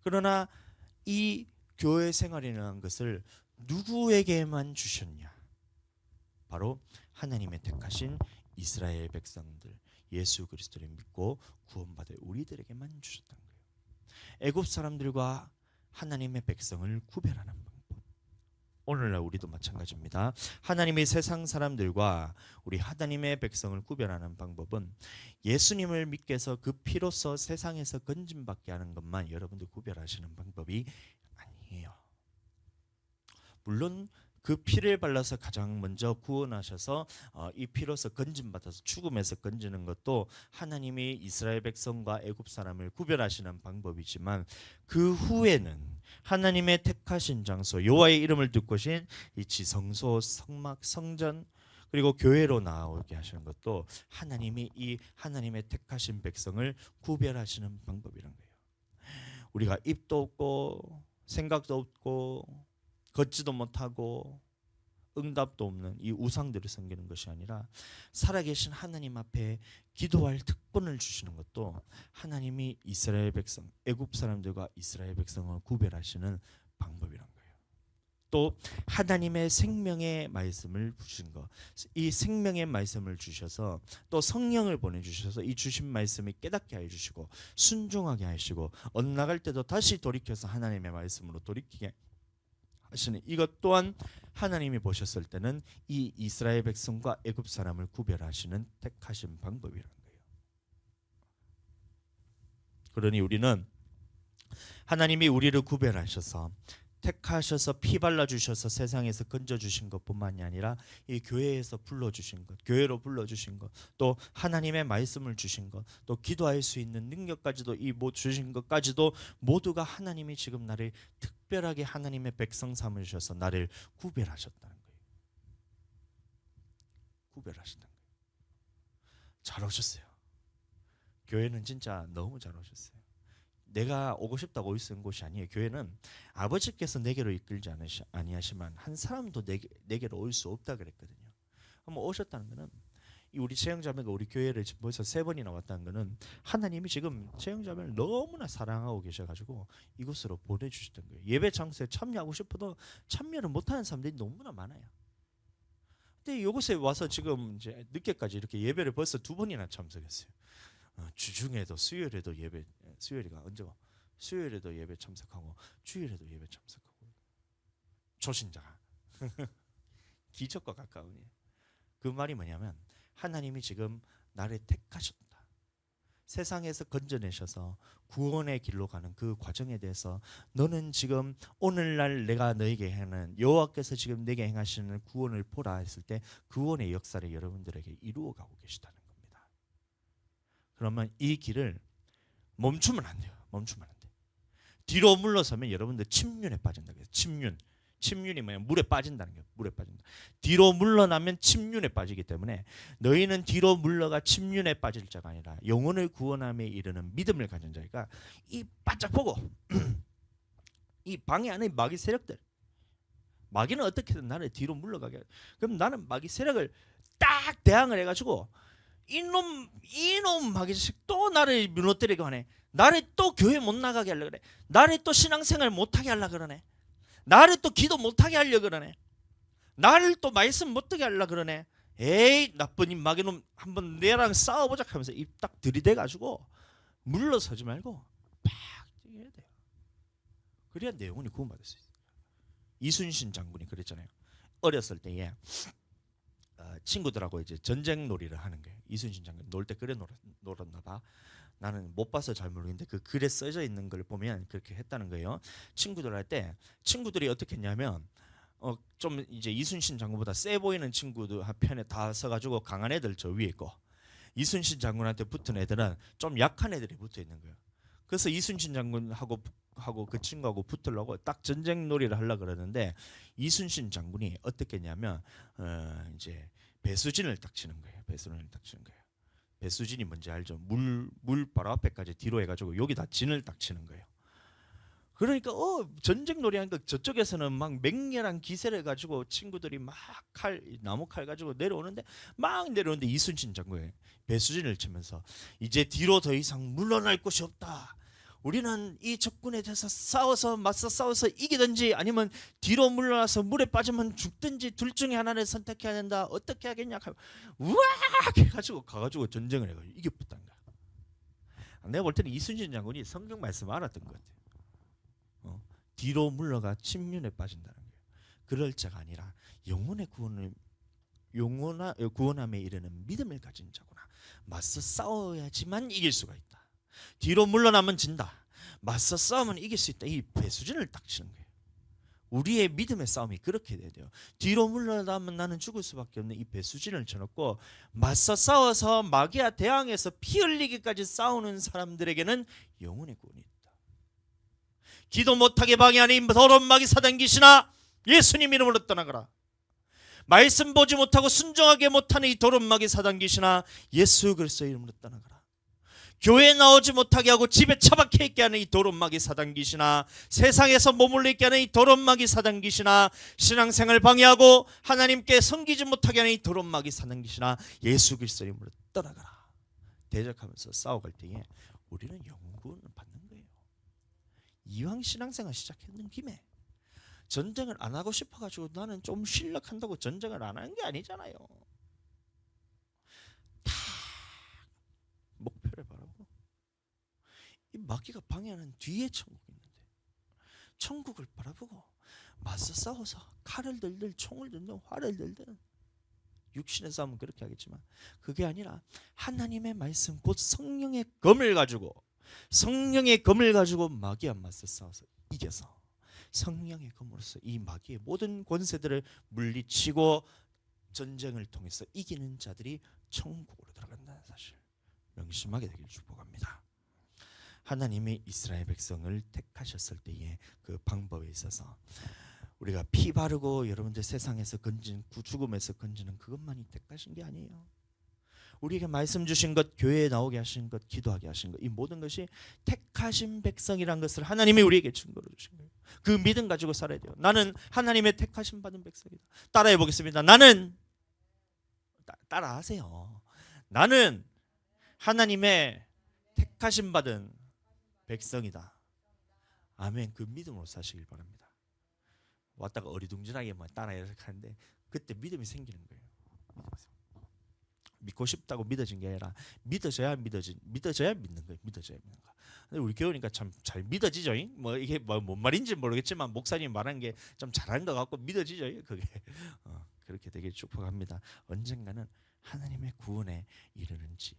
그러나 이 교회 생활이라는 것을 누구에게만 주셨냐? 바로 하나님의 택하신 이스라엘 백성들, 예수 그리스도를 믿고 구원받을 우리들에게만 주셨던 거예요. 애굽 사람들과 하나님의 백성을 구별하는 방법. 오늘날 우리도 마찬가지입니다. 하나님의 세상 사람들과 우리 하나님의 백성을 구별하는 방법은 예수님을 믿게 해서 그 피로써 세상에서 건짐받게 하는 것만 여러분들 구별하시는 방법이 아니에요. 물론 그 피를 발라서 가장 먼저 구원하셔서 이 피로서 건짐받아서 죽음에서 건지는 것도 하나님이 이스라엘 백성과 애굽 사람을 구별하시는 방법이지만, 그 후에는 하나님의 택하신 장소, 여호와의 이름을 듣고 신 이 지성소, 성막, 성전, 그리고 교회로 나오게 하시는 것도 하나님이 이 하나님의 택하신 백성을 구별하시는 방법이란 거예요. 우리가 입도 없고 생각도 없고 걷지도 못하고 응답도 없는 이 우상들을 섬기는 것이 아니라 살아계신 하나님 앞에 기도할 특권을 주시는 것도 하나님이 이스라엘 백성, 애굽 사람들과 이스라엘 백성을 구별하시는 방법이란 거예요. 또 하나님의 생명의 말씀을 주신 것, 이 생명의 말씀을 주셔서 또 성령을 보내주셔서 이 주신 말씀을 깨닫게 해주시고 순종하게 하시고 엇나갈 때도 다시 돌이켜서 하나님의 말씀으로 돌이키게 하시는, 이것 또한 하나님이 보셨을 때는 이 이스라엘 백성과 애굽 사람을 구별하시는 택하신 방법이라는 거예요. 그러니 우리는 하나님이 우리를 구별하셔서 택하셔서 피 발라주셔서 세상에서 건져주신 것뿐만이 아니라 이 교회에서 불러주신 것, 교회로 불러주신 것, 또 하나님의 말씀을 주신 것, 또 기도할 수 있는 능력까지도 이 주신 것까지도 모두가 하나님이 지금 나를 특별하게 하나님의 백성 삼으셔서 나를 구별하셨다는 거예요. 구별하셨다는 거예요. 잘 오셨어요. 교회는 진짜 너무 잘 오셨어요. 내가 오고 싶다고 올 수 있는 곳이 아니에요. 교회는 아버지께서 내게로 이끌지 아니하시면 한 사람도 내게로 올 수 없다 그랬거든요. 한번 오셨다는 것은 우리 채영자매가 우리 교회를 벌써 3번이나 왔다는 것은 하나님이 지금 채영자매를 너무나 사랑하고 계셔가지고 이곳으로 보내주셨던 거예요. 예배 장소에 참여하고 싶어도 참여를 못하는 사람들이 너무나 많아요. 근데 이곳에 와서 지금 이제 늦게까지 이렇게 예배를 벌써 2번이나 참석했어요. 주중에도 수요일에도 예배, 수요일이가 언제고? 수요일에도 예배 참석하고 주일에도 예배 참석하고. 초신자가 기적과 가까우니 그 말이 뭐냐면 하나님이 지금 나를 택하셨다. 세상에서 건져내셔서 구원의 길로 가는 그 과정에 대해서 너는 지금 오늘날 내가 너에게 행하는 여호와께서 지금 내게 행하시는 구원을 보라 했을 때 구원의 역사를 여러분들에게 이루어가고 계시다는 겁니다. 그러면 이 길을 멈추면 안 돼요. 멈추면 안 돼. 뒤로 물러서면 여러분들 침륜에 빠진다. 침륜이 뭐냐? 물에 빠진다는 거예요. 물에 빠진다. 뒤로 물러나면 침륜에 빠지기 때문에 너희는 뒤로 물러가 침륜에 빠질 자가 아니라 영혼을 구원함에 이르는 믿음을 가진 자가 이 바짝 보고 이 방해 안에 마귀 세력들, 마귀는 어떻게든 나를 뒤로 물러가게 해. 그럼 나는 마귀 세력을 딱 대항을 해가지고 이놈 마귀 자식 또 나를 무너뜨리게 하네. 나를 또 교회 못 나가게 하려 그래. 나를 또 신앙생활 못하게 하려 그러네. 나를 또 기도 못하게 하려 그러네. 나를 또 말씀 못하게 하려 그러네. 에이 나쁜 이 마귀놈 한번 내랑 싸워보자 하면서 입 딱 들이대가지고 물러서지 말고 팍 뛰어야 돼요. 그래야 내 영혼이 구원받을 수 있어요. 이순신 장군이 그랬잖아요. 어렸을 때에 친구들하고 이제 전쟁 놀이를 하는 거예요. 이순신 장군 놀 때 그래 놀았나 봐. 나는 못 봐서 잘 모르겠는데 그 글에 써져 있는 걸 보면 그렇게 했다는 거예요. 친구들 할 때 친구들이 어떻게 했냐면 좀 이제 이순신 장군보다 세 보이는 친구들 한 편에 다 서가지고 강한 애들 저 위에 있고 이순신 장군한테 붙은 애들은 좀 약한 애들이 붙어 있는 거예요. 그래서 이순신 장군하고 그 친구하고 붙으려고 딱 전쟁 놀이를 하려고 그러는데 이순신 장군이 어떻게 했냐면 이제 배수진을 딱 치는 거예요. 배수진을 딱 치는 거예요. 배수진이 뭔지 알죠? 물 바로 앞에까지 뒤로 해가지고 여기다 진을 딱 치는 거예요. 그러니까 전쟁 놀이하니까 저쪽에서는 막 맹렬한 기세를 가지고 친구들이 막 나무 칼 가지고 내려오는데 이순신 장군이 배수진을 치면서 이제 뒤로 더 이상 물러날 곳이 없다. 우리는 이 적군에 대해서 싸워서 맞서 싸워서 이기든지 아니면 뒤로 물러나서 물에 빠지면 죽든지 둘 중에 하나를 선택해야 된다. 어떻게 하겠냐 하면 우악 해가지고 가가지고 전쟁을 해가지고 이겨붙단 거야. 내가 볼 때는 이순신 장군이 성경 말씀 알았던 것 같아요. 뒤로 물러가 침륜에 빠진다는 거예요. 그럴 자가 아니라 영혼의 구원함에 이르는 믿음을 가진 자구나. 맞서 싸워야지만 이길 수가 있다. 뒤로 물러나면 진다. 맞서 싸우면 이길 수 있다. 이 배수진을 딱 치는 거예요. 우리의 믿음의 싸움이 그렇게 돼야 돼요. 뒤로 물러나면 나는 죽을 수밖에 없는 이 배수진을 쳐놓고 맞서 싸워서 마귀와 대항해서 피 흘리기까지 싸우는 사람들에게는 영혼의 구원이 있다. 기도 못하게 방해하는 이 더러운 마귀 사단 귀신아, 예수님 이름으로 떠나가라. 말씀 보지 못하고 순종하게 못하는 이 더러운 마귀 사단 귀신아, 예수 그리스도 이름으로 떠나가라. 교회에 나오지 못하게 하고 집에 처박혀 있게 하는 이 더러운 마귀 사단 귀신아, 세상에서 머물러 있게 하는 이 더러운 마귀 사단 귀신아, 신앙생활 방해하고 하나님께 섬기지 못하게 하는 이 더러운 마귀 사단 귀신아, 예수 그리스도 이름으로 떠나가라. 대적하면서 싸워갈 때에 우리는 영혼 구원을 받는 거예요. 이왕 신앙생활 시작했는 김에 전쟁을 안 하고 싶어가지고 나는 좀 실력한다고 전쟁을 안 하는 게 아니잖아요. 다 목표를 바라보고 이 마귀가 방해하는 뒤에 천국이 있는데 천국을 바라보고 맞서 싸워서 칼을 들든 총을 들든 활을 들든, 육신의 싸움은 그렇게 하겠지만 그게 아니라 하나님의 말씀 곧 성령의 검을 가지고 마귀와 맞서 싸워서 이겨서 성령의 검으로서 이 마귀의 모든 권세들을 물리치고 전쟁을 통해서 이기는 자들이 천국으로 들어간다는 사실 명심하게 되길 축복합니다. 하나님이 이스라엘 백성을 택하셨을 때의 그 방법에 있어서 우리가 피 바르고 여러분들 세상에서 건진 죽음에서 건지는 그것만이 택하신 게 아니에요. 우리에게 말씀 주신 것, 교회에 나오게 하신 것, 기도하게 하신 것, 이 모든 것이 택하신 백성이란 것을 하나님이 우리에게 증거로 주신 거예요. 그 믿음 가지고 살아야 돼요. 나는 하나님의 택하심 받은 백성이다. 따라해 보겠습니다. 나는 따라하세요. 나는 하나님의 택하심 받은 백성이다. 아멘. 그 믿음으로 사시길 바랍니다. 왔다가 어리둥절하게만 따라해서 하는데 그때 믿음이 생기는 거예요. 믿고 싶다고 믿어진 게 아니라 믿어져야 믿는 거예요. 믿어져야 믿는 거. 근데 우리 교우니까 참 잘 믿어지죠. 뭐 이게 뭔 말인지 모르겠지만 목사님 말하는 게 좀 잘하는 것 같고 믿어지죠. 그게 그렇게 되길 축복합니다. 언젠가는 하나님의 구원에 이르는지.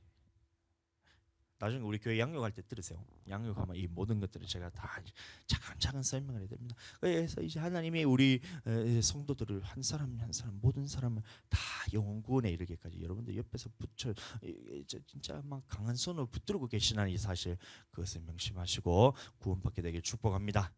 나중에 우리 교회 양육할 때 들으세요. 양육하면 이 모든 것들을 제가 다 차근차근 설명을 해야 됩니다. 그래서 이제 하나님이 우리 성도들을 한 사람 한 사람 모든 사람을 다 영혼 구원에 이르게까지 여러분들 옆에서 진짜 막 강한 손으로 붙들고 계시는 이 사실, 그것을 명심하시고 구원받게 되길 축복합니다.